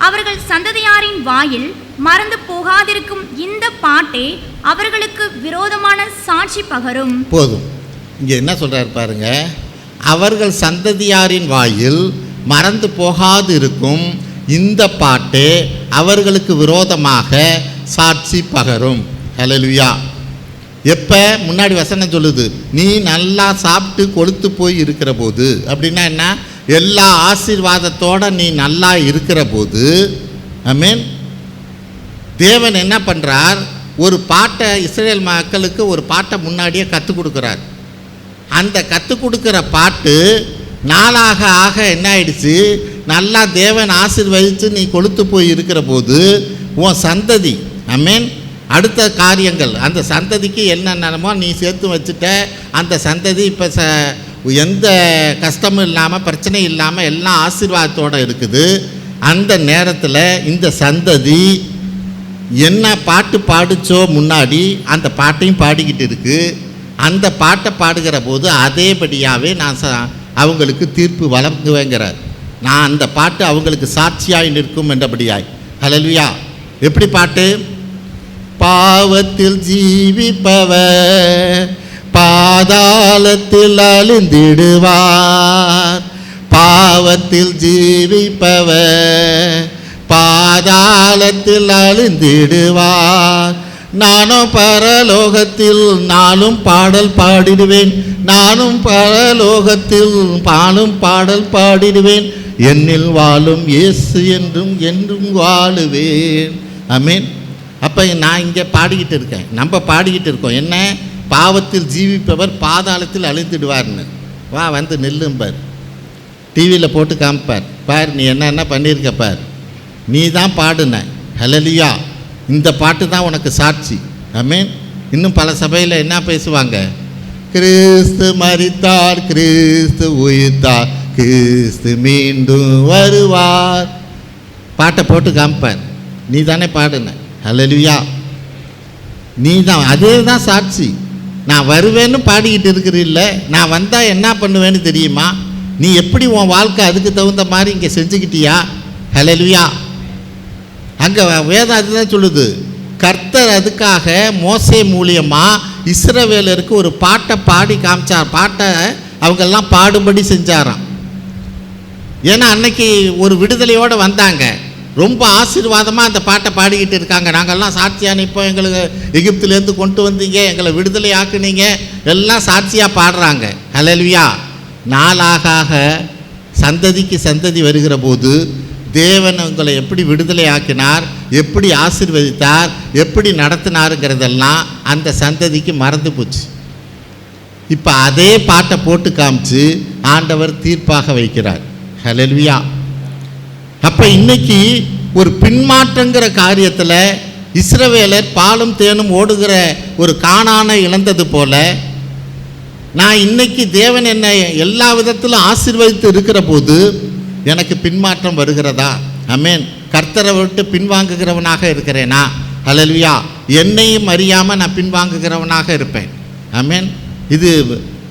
அவர்கள் சந்ததியாரின் வாயில் மறந்து போகாதிருக்கும் இந்த பாட்டே அவர்களுக்கு விரோதமான சாட்சி பகரும். போதும். இங்கே என்ன சொல்கிறார் பாருங்க, அவர்கள் சந்ததியாரின் வாயில் மறந்து போகாது இருக்கும் இந்த பாட்டே அவர்களுக்கு விரோதமாக சாட்சி பகரும். ஹல்லேலூயா. எப்போ? முன்னாடி வசனம் சொல்லுது, நீ நல்லா சாப்பிட்டு கொழுத்து போய் இருக்கிற போது. அப்படின்னா என்ன? எல்லா ஆசீர்வாதத்தோடு நீ நல்லா இருக்கிற போது. ஆமென். தேவன் என்ன பண்ணுறார்? ஒரு பாட்டை இஸ்ரேல் மக்களுக்கு ஒரு பாட்டை முன்னாடியே கற்றுக் கொடுக்குறார். அந்த கற்றுக் கொடுக்குற பாட்டு நாளாக ஆக என்ன ஆயிடுச்சு? நல்லா தேவன் ஆசீர்வதித்து நீ கொழுத்து போய் இருக்கிற போது உன் சந்ததி, ஆமென், அடுத்த காரியங்கள், அந்த சந்ததிக்கு என்னென்னமோ நீ சேர்த்து வச்சுட்ட. அந்த சந்ததி இப்போ எந்த கஷ்டமும் இல்லாமல் பிரச்சனையும் இல்லாமல் எல்லாம் ஆசீர்வாதத்தோடு இருக்குது. அந்த நேரத்தில் இந்த சந்ததி என்ன பாட்டு பாடிச்சோ முன்னாடி அந்த பாட்டையும் பாடிக்கிட்டு இருக்குது. அந்த பாட்டை பாடுகிற போது அதேபடியாகவே நான் அவங்களுக்கு தீர்ப்பு வழங்குவேங்கிறார். நான் அந்த பாட்டு அவங்களுக்கு சாட்சியாய் நிற்கும் என்றபடியாய். ஹல்லேலூயா. எப்படி பாட்டு? பாவத்தில் ஜீவிப்பவர் பாதாளத்தில் அழிந்திடுவார். பாவத்தில் ஜீவிப்பவர் பாதாளத்தில் அழிந்திடுவார். நானும் பரலோகத்தில் நாளும் பாடல் பாடிடுவேன். நானும் பரலோகத்தில் பாடல் பாடிடுவேன். என்னில் வாழும் இயேசு என்றும் என்றும் வாழுவேன். ஆமென். அப்போ நான் இங்கே பாடிக்கிட்டு இருக்கேன், நம்ம பாடிக்கிட்டு இருக்கோம். என்ன? பாவத்தில் ஜீவிப்பவர் பாதாளத்தில் அழிந்துடுவார்னு. வா வந்து நில்லும்பார், டிவியில் போட்டு காமிப்பார். பார் நீ என்ன பண்ணியிருக்க பார், நீ தான் பாடுன. ஹல்லேலூயா. இந்த பாட்டு தான் உனக்கு சாட்சி. ஆமென். இன்னும் பல சபையில் என்ன பேசுவாங்க? கிறிஸ்து மரித்தார், கிறிஸ்து உயிர்த்தார், கிறிஸ்து மீண்டும் வருவார். பாட்டை போட்டு காமிப்பார். நீ தானே பாடுன. ஹல்லேலூயா. நீ தான், அதே தான் சாட்சி. நான் வருவேன்னு பாடிக்கிட்டு இருக்கிறில்ல, நான் வந்தால் என்ன பண்ணுவேன்னு தெரியுமா? நீ எப்படி உன் வாழ்க்கை அதுக்கு தகுந்த மாதிரி இங்கே செஞ்சுக்கிட்டியா? ஹல்லேலூயா. அங்கே வேதம் அதுதான் சொல்லுது. கர்த்தர் அதுக்காக மோசே மூலியமாக இஸ்ரவேலருக்கு ஒரு பாட்டை பாடி காமிச்சார். பாட்டை அவங்கெல்லாம் பாடுபடி செஞ்சாராம். ஏன்னா அன்னைக்கு ஒரு விடுதலையோடு வந்தாங்க. ரொம்ப ஆசீர்வாதமாக அந்த பாட்டை பாடிக்கிட்டு இருக்காங்க. நாங்கள்லாம் சாட்சியாக நிற்போம், எங்களுக்கு எகிப்திலேருந்து கொண்டு வந்தீங்க, எங்களை விடுதலை ஆக்குனீங்க, எல்லாம் சாட்சியாக பாடுறாங்க. ஹல்லேலூயா. நாளாக சந்ததிக்கு சந்ததி வருகிற போது தேவன் உங்களை எப்படி விடுதலை ஆக்கினார், எப்படி ஆசீர்வதித்தார், எப்படி நடத்தினாருங்கிறதெல்லாம் அந்த சந்ததிக்கு மறந்து போச்சு. இப்போ அதே பாட்டை போட்டு காமிச்சு ஆண்டவர் தீர்ப்பாக வைக்கிறார். ஹல்லேலூயா. அப்போ இன்னைக்கு ஒரு பின்மாற்றங்கிற காரியத்தில் இஸ்ரவேலர் பாலும் தேனும் ஓடுகிற ஒரு கானானை இழந்தது போல, நான் இன்னைக்கு தேவன் என்னை எல்லா விதத்திலும் ஆசீர்வதித்து இருக்கிற போது எனக்கு பின்மாற்றம் வருகிறதா? ஆமென். கர்த்தரை விட்டு பின்வாங்குகிறவனாக இருக்கிறேனா? ஹல்லேலூயா. என்னையும் அறியாமல் நான் பின்வாங்குகிறவனாக இருப்பேன். ஆமென். இது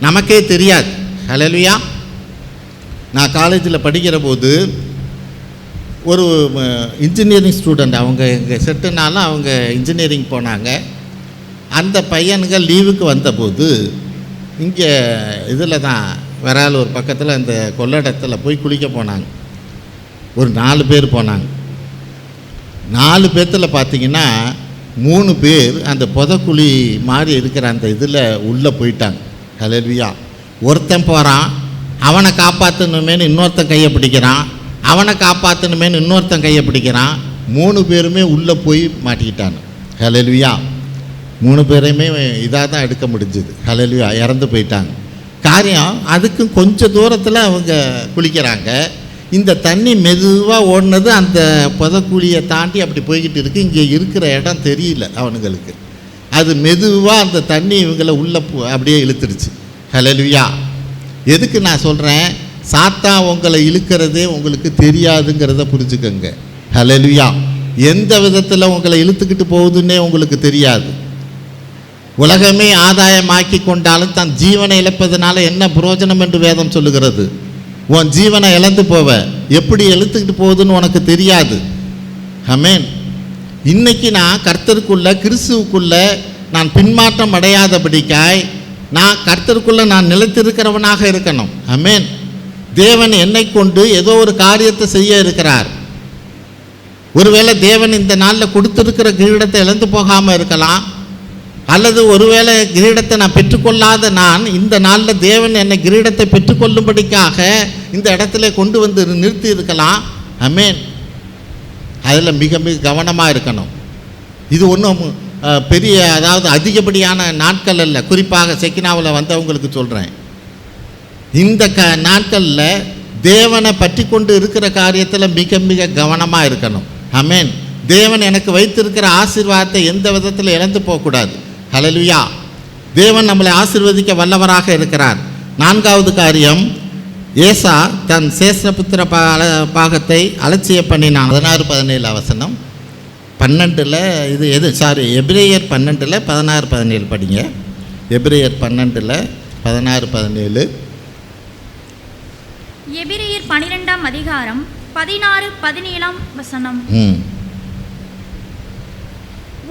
நமக்கே தெரியாது. ஹல்லேலூயா. நான் காலேஜில் படிக்கிற போது ஒரு இன்ஜினியரிங் ஸ்டூடெண்ட், அவங்க எங்கள் செட்டுனாலும் அவங்க இன்ஜினியரிங் போனாங்க. அந்த பையனுங்க லீவுக்கு வந்தபோது இங்கே இதில் தான் ஒரு பக்கத்தில் இந்த கொள்ளடத்தில் போய் குளிக்க போனாங்க. ஒரு 4 பேர் போனாங்க. 4 பேர்த்தில் பார்த்தீங்கன்னா 3 பேர் அந்த புதக்குழி மாதிரி இருக்கிற அந்த இதில் உள்ளே போயிட்டாங்க. ஹல்லேலூயா. ஒருத்தன் போகிறான், அவனை காப்பாற்றணுமேனு இன்னொருத்தன் கையை பிடிக்கிறான், அவனை காப்பாற்றணுமேனு இன்னொருத்தன் கையை பிடிக்கிறான். 3 பேருமே உள்ளே போய் மாட்டிக்கிட்டாங்க. ஹல்லேலூயா. 3 பேரையுமே இதாக தான் எடுக்க முடிஞ்சுது. ஹல்லேலூயா. இறந்து போயிட்டாங்க. காரியம் அதுக்கும் கொஞ்சம் தூரத்தில் அவங்க குளிக்கிறாங்க. இந்த தண்ணி மெதுவாக ஓடினது அந்த புதக்குழியை தாண்டி அப்படி போய்கிட்டு இருக்குது. இங்கே இருக்கிற இடம் தெரியல அவனுங்களுக்கு. அது மெதுவாக அந்த தண்ணி இவங்களை உள்ளே அப்படியே இழுத்துடுச்சு. ஹல்லேலூயா. எதுக்கு நான் சொல்கிறேன், சாத்தான் உங்களை இழுக்கிறதே உங்களுக்கு தெரியாதுங்கிறத புரிஞ்சுக்கோங்க. ஹல்லேலூயா. எந்த விதத்தில் உங்களை இழுத்துக்கிட்டு போகுதுன்னே உங்களுக்கு தெரியாது. உலகமே ஆதாயமாக்கி கொண்டாலும் தன் ஜீவனை இழப்பதனால என்ன பிரயோஜனம் என்று வேதம் சொல்லுகிறது. உன் ஜீவனை இழந்து போவ, எப்படி இழுத்துக்கிட்டு போகுதுன்னு உனக்கு தெரியாது. ஆமென். இன்னைக்கு நான் கர்த்தருக்குள்ள கிறிஸ்துவுக்குள்ள நான் பின்மாற்றம் அடையாதபடிக்காய் நான் கர்த்தருக்குள்ள நான் நிலைத்திருக்கிறவனாக இருக்கணும். ஆமென். தேவன் என்னை கொண்டு ஏதோ ஒரு காரியத்தை செய்ய இருக்கிறார். ஒருவேளை தேவன் இந்த நாளில் கொடுத்திருக்கிற கிரீடத்தை இழந்து போகாமல் இருக்கலாம். அல்லது ஒருவேளை கிரீடத்தை நான் பெற்றுக்கொள்ளாத நான் இந்த நாளில் தேவன் என்னை கிரீடத்தை பெற்றுக்கொள்ளும்படிக்காக இந்த இடத்துல கொண்டு வந்து நிறுத்தி இருக்கலாம். ஆமென். அதில் மிக மிக கவனமாக இருக்கணும். இது ஒன்றும் பெரிய அதாவது அதிகப்படியான நாட்கள் அல்ல. குறிப்பாக செக்கினாவில் வந்தவங்களுக்கு சொல்கிறேன், இந்த நாட்களில் தேவனை பற்றி கொண்டு இருக்கிற காரியத்தில் மிக மிக கவனமாக இருக்கணும். ஆமென். தேவன் எனக்கு வைத்திருக்கிற ஆசீர்வாதத்தை எந்த விதத்தில் இழந்து போகக்கூடாது. ஹல்லேலூயா. தேவன் நம்மளை ஆசீர்வதிக்க வல்லவராக இருக்கிறார். 4வது காரியம், ஏசா தன் சேஷ்டபுத்திர பாகத்தை அலட்சிய பண்ணினான். 16-17 வசனம். 12 இது எது எபிரேயர் 12 16-17 படிங்க. எபிரேயர் 12 16-17. எபிரேயர் 12ஆம் அதிகாரம் 16-17 வசனம்.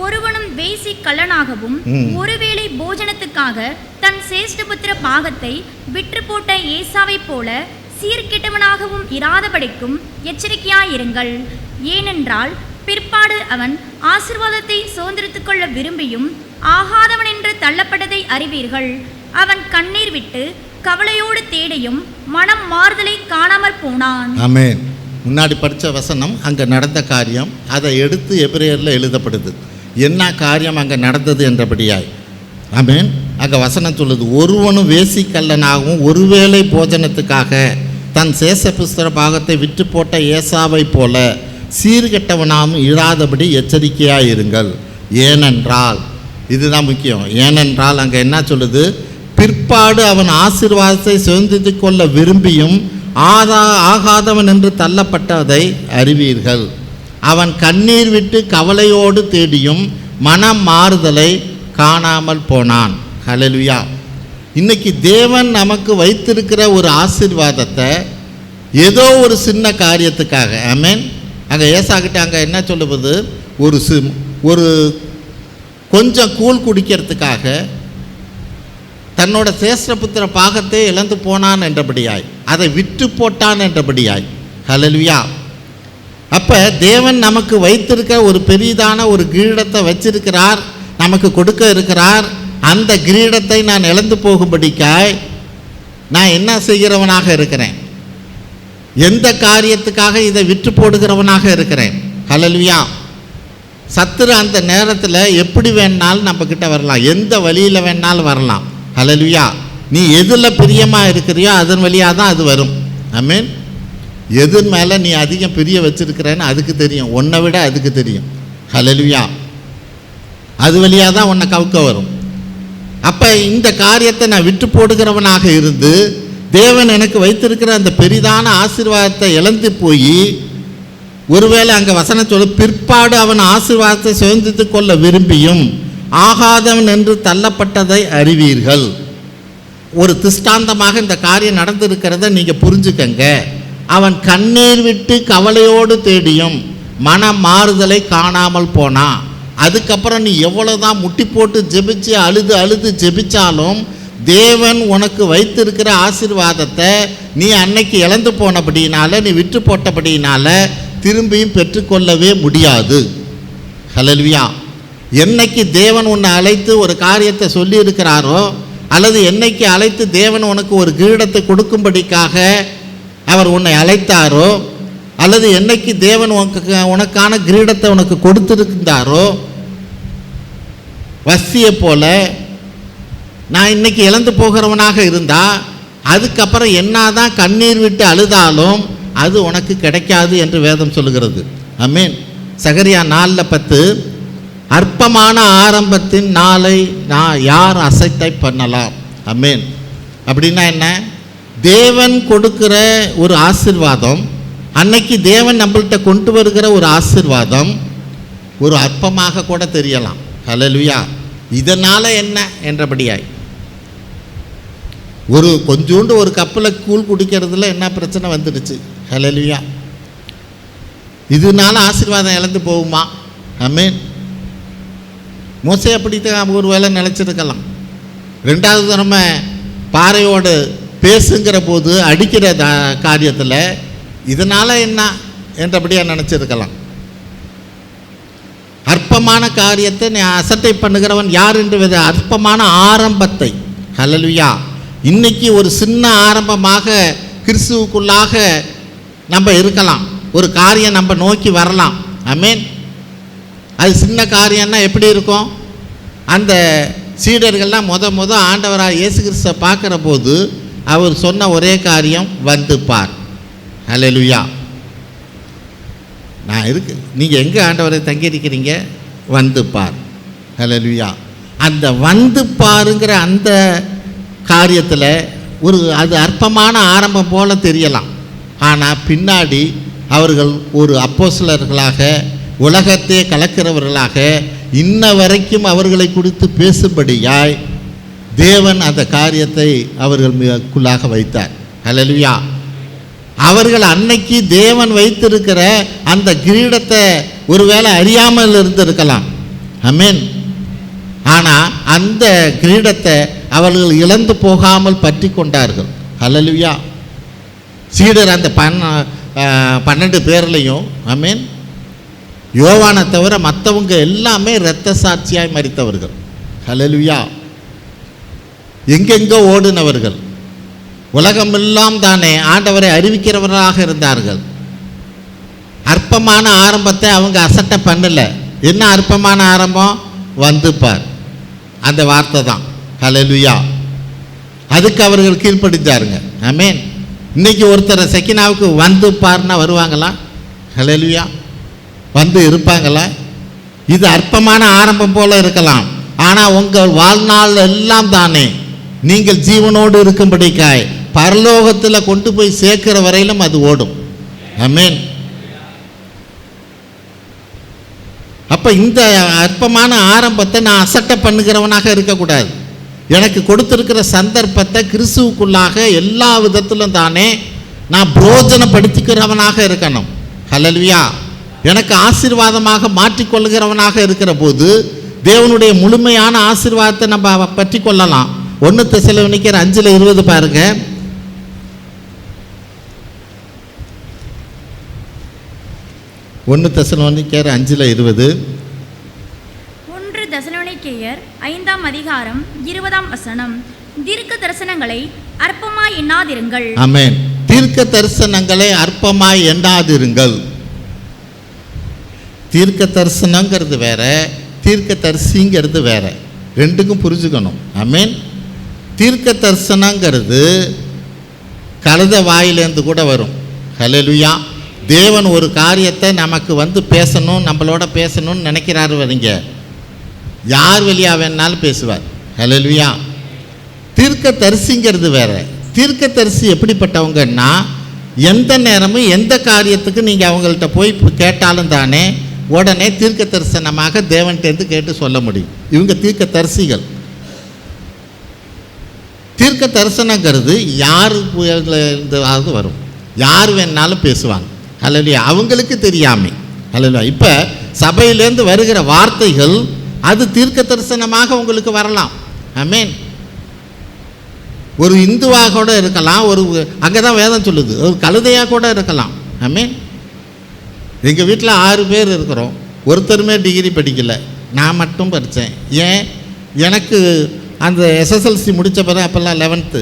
ஒருவனும் வேசி கள்ளனாகவும் ஒருவேளை போஜனத்துக்காக தன் சேஷ்டபுத்திர பாகத்தை விற்று போட்ட ஏசாவை போல சீர்கெட்டவனாகவும் இராதபடிக்கும் எச்சரிக்கையாயிருங்கள். ஏனென்றால் பிற்பாடு அவன் ஆசீர்வாதத்தை சுதந்திரித்துக் கொள்ள விரும்பியும் ஆகாதவன் என்று தள்ளப்பட்டதை அறிவீர்கள். அவன் கண்ணீர் விட்டு கவலையோடு தேடியும் மனம் மாறுதலை காணாமற் போனான். ஆமென். முன்னாடி படித்த வசனம் அங்கே நடந்த காரியம் அதை எடுத்து எபிரேயரில் எழுதப்படுது. என்ன காரியம் அங்கே நடந்தது என்றபடியாய். ஆமென். அங்கே வசனம் சொல்லுது, ஒருவனும் வேசிக்கல்லனாகவும் ஒருவேளை போஜனத்துக்காக தன் சேஷபுத்திர பாகத்தை விற்று போட்ட ஏசாவை போல சீர்கெட்டவனாகவும் இராதபடி எச்சரிக்கையாயிருங்கள். ஏனென்றால், இதுதான் முக்கியம், ஏனென்றால் அங்கே என்ன சொல்லுது, பிற்பாடு அவன் ஆசீர்வாதத்தை சுதந்திரித்து கொள்ள விரும்பியும் ஆகாதவன் என்று தள்ளப்பட்டதை அறிவீர்கள். அவன் கண்ணீர் விட்டு கவலையோடு தேடியும் மனம் மாறுதலை காணாமல் போனான். ஹல்லேலூயா. இன்னைக்கு தேவன் நமக்கு வைத்திருக்கிற ஒரு ஆசீர்வாதத்தை ஏதோ ஒரு சின்ன காரியத்துக்காக, ஆமென். அங்கே ஏசாக்கிட்ட அங்கே என்ன சொல்லுவது, ஒரு கொஞ்சம் கூழ் குடிக்கிறதுக்காக தன்னோட சேஷ்டபுத்திர பாகத்தை இழந்து போனான் என்றபடியாய், அதை விற்று போட்டான் என்றபடியாய். ஹல்லேலூயா. அப்போ தேவன் நமக்கு வைத்திருக்க ஒரு பெரிதான ஒரு கிரீடத்தை வச்சிருக்கிறார், நமக்கு கொடுக்க இருக்கிறார். அந்த கிரீடத்தை நான் இழந்து போகும்படிக்காய் நான் என்ன செய்கிறவனாக இருக்கிறேன், எந்த காரியத்துக்காக இதை விற்று போடுகிறவனாக இருக்கிறேன். ஹல்லேலூயா. சத்துரு அந்த நேரத்தில் எப்படி வேணாலும் நம்மக்கிட்ட வரலாம், எந்த வழியில் வேணாலும் வரலாம். ஹல்லேலூயா. நீ எதில் பிரியமாக இருக்கிறியோ அதன் வழியாக தான் அது வரும். ஆமென். எதன் மேலே நீ அதிகம் பிரிய வச்சிருக்கிறேன்னு அதுக்கு தெரியும், உன்னை விட அதுக்கு தெரியும். ஹல்லேலூயா. அது வழியாக தான் உன்னை கவுக்க வரும். அப்போ இந்த காரியத்தை நான் விட்டு போடுகிறவனாக இருந்து தேவன் எனக்கு வைத்திருக்கிற அந்த பெரிதான ஆசீர்வாதத்தை இழந்து போய், ஒருவேளை அங்கே வசனம் சொல்ல, பிற்பாடு அவன் ஆசீர்வாதத்தை சுதந்திரித்து கொள்ள விரும்பியும் ஆகாதவன் என்று தள்ளப்பட்டதை அறிவீர்கள். ஒரு திஷ்டாந்தமாக இந்த காரியம் நடந்திருக்கிறத நீங்கள் புரிஞ்சுக்கங்க. அவன் கண்ணீர் விட்டு கவலையோடு தேடியும் மன மாறுதலை காணாமல் போனான். அதுக்கப்புறம் நீ எவ்வளோதான் முட்டி போட்டு ஜெபிச்சு அழுது ஜெபிச்சாலும் தேவன் உனக்கு வைத்திருக்கிற ஆசீர்வாதத்தை நீ அன்னைக்கு இழந்து போனபடியினால, நீ விற்று போட்டபடியினால திரும்பியும் பெற்றுக்கொள்ளவே முடியாது. ஹல்லேலூயா. என்னைக்கு தேவன் உன்னை அழைத்து ஒரு காரியத்தை சொல்லியிருக்கிறாரோ, அல்லது என்னைக்கு அழைத்து தேவன் உனக்கு ஒரு கிரீடத்தை கொடுக்கும்படிக்காக அவர் உன்னை அழைத்தாரோ, அல்லது என்னைக்கு தேவன் உனக்கான கிரீடத்தை உனக்கு கொடுத்திருந்தாரோ, வஸ்தியை போல நான் இன்னைக்கு இழந்து போகிறவனாக இருந்தால் அதுக்கப்புறம் என்னதான் கண்ணீர் விட்டு அழுதாலும் அது உனக்கு கிடைக்காது என்று வேதம் சொல்லுகிறது. ஆமென். சகரியா 4:10, அற்பமான ஆரம்பத்தின் நாளை நான் யார் அசட்டை பண்ணலாம். ஆமென். அப்படின்னா என்ன? தேவன் கொடுக்கிற ஒரு ஆசீர்வாதம், அன்னைக்கு தேவன் நம்மள்கிட்ட கொண்டு வருகிற ஒரு ஆசீர்வாதம் ஒரு அற்பமாக கூட தெரியலாம். ஹல்லேலூயா. இதனால் என்ன என்றபடியாய் ஒரு கொஞ்சோண்டு ஒரு கப்பில் கூழ் குடிக்கிறதுல என்ன பிரச்சனை வந்துடுச்சு. ஹல்லேலூயா. இதனால ஆசீர்வாதம் இழந்து போகுமா? ஆமென். மோசே அப்படித்தான் ஒரு வேளை நினச்சிருக்கலாம். ரெண்டாவது தடவை பாறையோடு பேசுங்கிற போது அடிக்கிற காரியத்தில் இதனால் என்ன என்றபடியாக நினச்சிருக்கலாம். அற்பமான காரியத்தை நீ அசட்டை பண்ணுகிறவன் யார் என்று அற்பமான ஆரம்பத்தை. ஹல்லேலூயா. இன்னைக்கு ஒரு சின்ன ஆரம்பமாக கிறிஸ்துவுக்குள்ளாக நம்ம இருக்கலாம். ஒரு காரியம் நம்ம நோக்கி வரலாம். ஆமென். அது சின்ன காரியம்னா எப்படி இருக்கும்? அந்த சீடர்கள்லாம் முத ஆண்டவராக இயேசு கிறிஸ்துவை பார்க்குற போது அவர் சொன்ன ஒரே காரியம், வந்து பார். ஹல்லேலூயா. நான் இருக்கு, நீங்கள் எங்கே ஆண்டவரை தங்கியிருக்கிறீங்க? வந்து பார். ஹல்லேலூயா. அந்த வந்து பாருங்கிற அந்த காரியத்தில் அது அற்பமான ஆரம்பம் போல தெரியலாம். ஆனால் பின்னாடி அவர்கள் ஒரு அப்போஸ்தலர்களாக, உலகத்தை கலக்கிறவர்களாக, இன்ன வரைக்கும் அவர்களை குறித்து பேசும்படியாய் தேவன் அந்த காரியத்தை அவர்களுக்குள்ளாக வைத்தார். ஹல்லேலூயா. அவர்கள் அன்னைக்கு தேவன் வைத்திருக்கிற அந்த கிரீடத்தை ஒருவேளை அறியாமல் இருந்திருக்கலாம். ஆமென். ஆனால் அந்த கிரீடத்தை அவர்கள் இழந்து போகாமல் பற்றி கொண்டார்கள். ஹல்லேலூயா. சீடர் அந்த 12 பேர்லையும், ஆமென், யோவானை தவிர மற்றவங்க எல்லாமே இரத்த சாட்சியாய் மரித்தவர்கள். ஹல்லேலூயா. எங்கெங்கோ ஓடினவர்கள், உலகமெல்லாம் தானே ஆண்டவரை அறிவிக்கிறவர்களாக இருந்தார்கள். அற்பமான ஆரம்பத்தை அவங்க அசட்டை பண்ணலை. என்ன அற்பமான ஆரம்பம்? வந்து பார். அந்த வார்த்தை தான். ஹல்லேலூயா. அதுக்கு அவர்கள் கீழ்ப்படிஞ்சாருங்க. ஆமென். இன்னைக்கு ஒருத்தரை செக்கினாவுக்கு வந்து பார்னா வருவாங்களா? ஹல்லேலூயா. வந்து இருப்பாங்களா? இது அற்பமான ஆரம்பம் போல இருக்கலாம். ஆனால் உங்கள் வாழ்நாள் எல்லாம் தானே நீங்கள் ஜீவனோடு இருக்கும்படிக்காய் பரலோகத்தில் கொண்டு போய் சேர்க்கிற வரையிலும் அது ஓடும். ஆமென். அப்போ இந்த அற்பமான ஆரம்பத்தை நான் அசட்டை பண்ணுகிறவனாக இருக்கக்கூடாது. எனக்கு கொடுத்துருக்கிற சந்தர்ப்பத்தை கிறிஸ்துவுக்குள்ளாக எல்லா விதத்திலும் தானே நான் பிரயோஜனப்படுத்திக்கிறவனாக இருக்கணும். ஹல்லேலூயா. எனக்கு ஆசீர்வாதமாக மாற்றிக்கொள்கிறவனாக இருக்கிற போது தேவனுடைய முழுமையான ஆசீர்வாதத்தை நம்ம பற்றி கொள்ளலாம். 1 தெசலோனிக்கர் 5:20 பாருங்க. 1 தெசலோனிக்கர் 5:20. 1 தெசலோனிக்கேயர் 5ஆம் அதிகாரம் 20ஆம் வசனம். தீர்க்க தரிசனங்களை அற்பமாய் எண்ணாதிருங்கள். ஆமென். தீர்க்க தரிசனங்களை அற்பமாய் எண்ணாதிருங்கள். தீர்க்க தரிசனங்கிறது வேற, தீர்க்க தரிசிங்கிறது வேற. ரெண்டுக்கும் புரிஞ்சுக்கணும். ஆமென். தீர்க்க தரிசனங்கிறது கழுத வாயிலேருந்து கூட வரும். ஹல்லேலூயா. தேவன் ஒரு காரியத்தை நமக்கு வந்து பேசணும், நம்மளோட பேசணும்னு நினைக்கிறாரு வரீங்க, யார் வழியாக வேணாலும் பேசுவார். ஹல்லேலூயா. தீர்க்க தரிசிங்கிறது வேற. தீர்க்க தரிசி எப்படிப்பட்டவங்கன்னா, எந்த நேரமும் எந்த காரியத்துக்கு நீங்கள் அவங்கள்ட்ட போய் கேட்டாலும் தானே உடனே தீர்க்க தரிசனமாக தேவன்கிட்டேருந்து கேட்டு சொல்ல முடியும். இவங்க தீர்க்க தரிசிகள். தீர்க்க தரிசனங்கிறது யாருக்காவது வரும், யார் வேணாலும் பேசுவாங்க. ஹல்லேலூயா. அவங்களுக்கு தெரியாமல். ஹல்லேலூயா. இப்போ சபையிலேருந்து வருகிற வார்த்தைகள் அது தீர்க்க தரிசனமாக உங்களுக்கு வரலாம். ஆமென். ஒரு இந்துவாக கூட இருக்கலாம், ஒரு அங்கே தான் வேதம் சொல்லுது, ஒரு கழுதையாக கூட இருக்கலாம். ஆமென். எங்கள் வீட்டில் 6 பேர் இருக்கிறோம், ஒருத்தருமே டிகிரி படிக்கலை, நான் மட்டும் படித்தேன். ஏன்? எனக்கு அந்த எஸ்எஸ்எல்சி முடித்த பிறகு, அப்போல்லாம் 11th,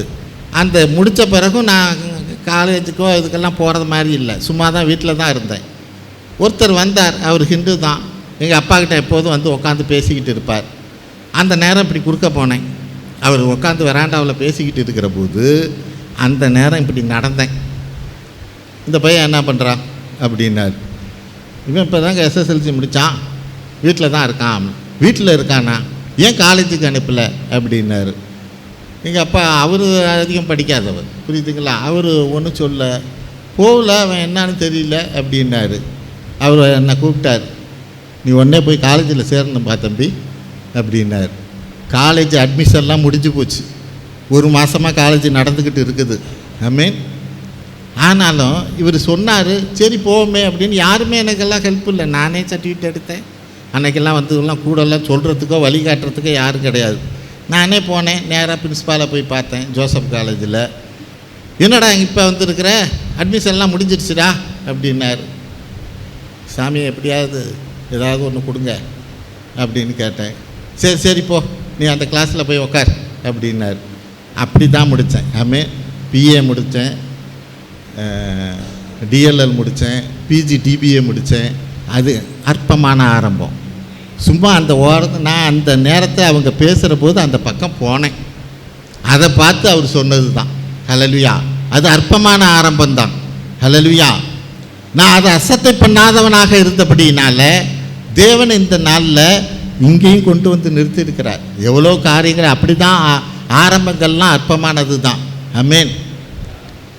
அந்த முடித்த பிறகும் நான் காலேஜுக்கோ இதுக்கெல்லாம் போகிறது மாதிரி இல்லை, சும்மா தான் வீட்டில் தான் இருந்தேன். ஒருத்தர் வந்தார், அவர் ஹிந்து தான். எங்கள் அப்பாக்கிட்ட எப்போதும் வந்து உட்காந்து பேசிக்கிட்டு இருப்பார். அந்த நேரம் இப்படி குறுக்க போனேன். அவர் உட்காந்து வெராண்டாவில் பேசிக்கிட்டு இருக்கிற போது அந்த நேரம் இப்படி நடந்தேன். இந்த பையன் என்ன பண்ணுறான் அப்படின்னார். இவன் இப்போ தாங்க எஸ்எஸ்எல்சி முடித்தான், வீட்டில் தான் இருக்கான். வீட்டில் இருக்கானா, ஏன் காலேஜுக்கு அனுப்பலை அப்படின்னாரு. எங்கள் அப்பா அவர் அதிகம் படிக்காதவர், புரியுதுங்களா, அவர் ஒன்றும் சொல்ல போகல, அவன் என்னான்னு தெரியல அப்படின்னாரு. அவர் என்னை கூப்பிட்டார், நீ உடனே போய் காலேஜில் சேரணும்பா தம்பி அப்படின்னார். காலேஜ் அட்மிஷன்லாம் முடிஞ்சு போச்சு, 1 மாதமாக காலேஜ் நடந்துக்கிட்டு இருக்குது. மீன் ஆனாலும் இவர் சொன்னார், சரி போவோமே அப்படின்னு. யாருமே எனக்கெல்லாம் ஹெல்ப் இல்லை, நானே சர்டிஃபிகேட் எடுத்தேன். அன்றைக்கெல்லாம் வந்துலாம் கூடலாம் சொல்கிறதுக்கோ வழிகாட்டுறதுக்கோ யாரும் கிடையாது. நானே போனேன், நேராக பிரின்ஸ்பாலை போய் பார்த்தேன் ஜோசப் காலேஜில். என்னடா இப்போ வந்துருக்கிற, அட்மிஷன்லாம் முடிஞ்சிடுச்சுடா அப்படின்னாரு. சாமி எப்படியாவது ஏதாவது ஒன்று கொடுங்க அப்படின்னு கேட்டேன். சரி சரி போ, நீ அந்த கிளாஸில் போய் உக்கார் அப்படின்னாரு. அப்படி தான் முடித்தேன். பிஏ முடித்தேன், டிஎல்எல் முடித்தேன், பிஜி டிபிஏ முடித்தேன். அது அற்பமான ஆரம்பம். சும்மா அந்த நான் அந்த நேரத்தை அவங்க பேசுகிற போது அந்த பக்கம் போனேன், அதை பார்த்து அவர் சொன்னது தான். ஹல்லேலூயா. அது அற்பமான ஆரம்பம்தான். ஹல்லேலூயா. நான் அதை அசட்டை பண்ணாதவனாக இருந்தபடினால தேவன் இந்த நாளில் இங்கேயும் கொண்டு வந்து நிறுத்தியிருக்கிறார். எவ்வளோ காரியங்கள் அப்படி தான், ஆரம்பங்கள்லாம் அற்பமானது தான். ஆமென்.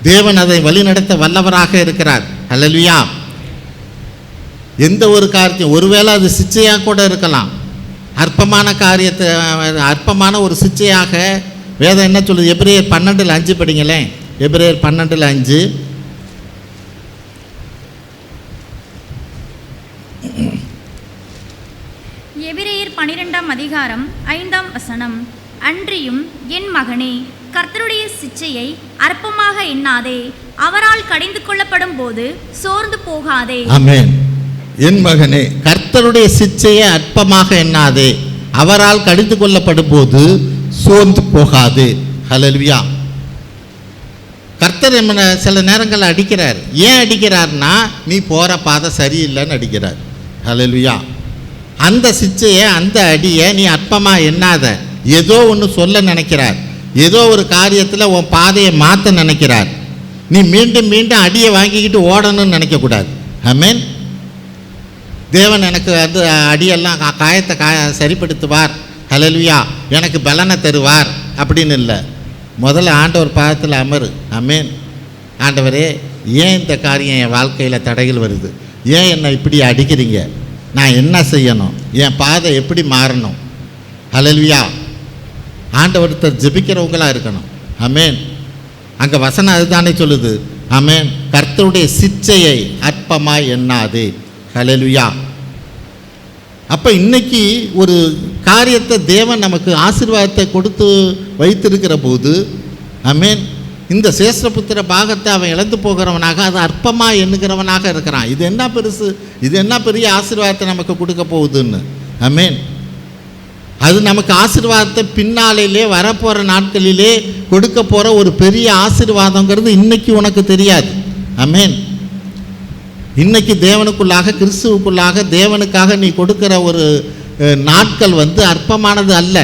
தேவன் அதை வழிநடத்த வல்லவராக இருக்கிறார். ஹல்லேலூயா. எந்த ஒரு காரியத்தையும், ஒருவேளை அது சிச்சையாக கூட இருக்கலாம், அற்பமான காரியத்தை, அற்பமான ஒரு சிச்சையாக வேதம் என்ன சொல்லுது? எபிரேயர் 12:5 படிங்களேன். எபிரேயர் 12:5. எபிரேயர் 12ஆம் அதிகாரம் 5ஆம் வசனம். அன்றியும் என் மகனே, கர்த்தருடைய சிச்சையை அற்பமாக எண்ணாதே, அவரால் கடிந்து கொள்ளப்படும் போது சோர்ந்து போகாதே. ஆமென். என் மகனே, கர்த்தருடைய சிச்சையை அற்பமாக எண்ணாதே, அவரால் கடிந்து கொள்ளப்படும் போது சோர்ந்து போகாதே. ஹல்லேலூயா. கர்த்தர் சில நேரங்களில் அடிக்கிறார். ஏன் அடிக்கிறார்னா, நீ போகிற பாதை சரியில்லைன்னு அடிக்கிறார். ஹல்லேலூயா. அந்த சிச்சையை, அந்த அடியை நீ அற்பமாக எண்ணாத. ஏதோ ஒன்று சொல்ல நினைக்கிறார், ஏதோ ஒரு காரியத்தில் உன் பாதையை மாற்ற நினைக்கிறார். நீ மீண்டும் மீண்டும் அடியை வாங்கிக்கிட்டு ஓடணும்னு நினைக்கக்கூடாது. ஆமென். தேவன் எனக்கு வந்து அடியெல்லாம் காயத்தை சரிப்படுத்துவார், ஹல்லேலூயா, எனக்கு பலனை தருவார் அப்படின்னு இல்லை. முதல்ல ஆண்டவர் பாதத்தில் அமரு. ஆமென். ஆண்டவரே, ஏன் இந்த காரியம் என் வாழ்க்கையில் தடைகள் வருது? ஏன் என்னை இப்படி அடிக்கிறீங்க? நான் என்ன செய்யணும்? என் பாதை எப்படி மாறணும்? ஹல்லேலூயா. ஆண்டவர்கிட்ட ஜெபிக்கிறவங்களாக இருக்கணும். ஆமென். அங்கே வசனம் அதுதானே சொல்லுது. ஆமென். கர்த்தருடைய சிச்சையை அற்பமாய் எண்ணாதே. ஹல்லேலூயா. அப்போ இன்னைக்கு ஒரு காரியத்தை தேவன் நமக்கு ஆசீர்வாதத்தை கொடுத்து வைத்திருக்கிற போது, ஆமென், இந்த சேஷ்டபுத்திர பாகத்தை அவன் இழந்து போகிறவனாக, அது அற்பமாக எண்ணுகிறவனாக இருக்கிறான். இது என்ன பெருசு, இது என்ன பெரிய ஆசீர்வாதத்தை நமக்கு கொடுக்க போகுதுன்னு. ஆமென். அது நமக்கு ஆசீர்வாதத்தை பின்னாலே வரப்போகிற நாட்களிலே கொடுக்க போகிற ஒரு பெரிய ஆசீர்வாதங்கிறது இன்னைக்கு உனக்கு தெரியாது. ஆமென். இன்னைக்கு தேவனுக்குள்ளாக, கிறிஸ்துவுக்குள்ளாக, தேவனுக்காக நீ கொடுக்கிற ஒரு நாட்கள் வந்து அற்பமானது அல்ல.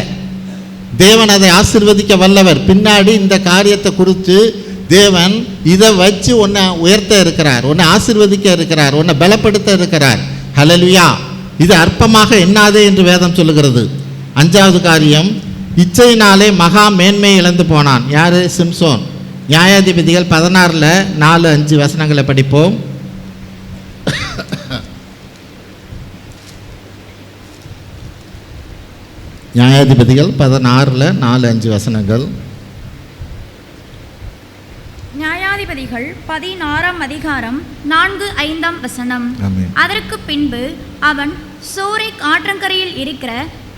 தேவன் அதை ஆசீர்வதிக்க வல்லவர். பின்னாடி இந்த காரியத்தை குறித்து தேவன் இதை வச்சு உன்னை உயர்த்த இருக்கிறார், உன்னை ஆசீர்வதிக்க இருக்கிறார், உன்னை பலப்படுத்த இருக்கிறார். ஹல்லேலூயா. இது அற்பமாக எண்ணாதே என்று வேதம் சொல்லுகிறது. 5வது காரியம், இச்சையினாலே மகா மேன்மை இழந்து போனான். யார்? சிம்சோன். நியாயாதிபதிகள் 16:4-5 வசனங்களை படிப்போம். நியாயாதிபதிகள் 16:4-5 வசனங்கள். நியாயாதிபதிகள் 16ஆம் அதிகாரம் 4-5 வசனம். அதற்கு பின்பு அவன் சோரேக் ஆற்றங்கரையில் இருக்கிற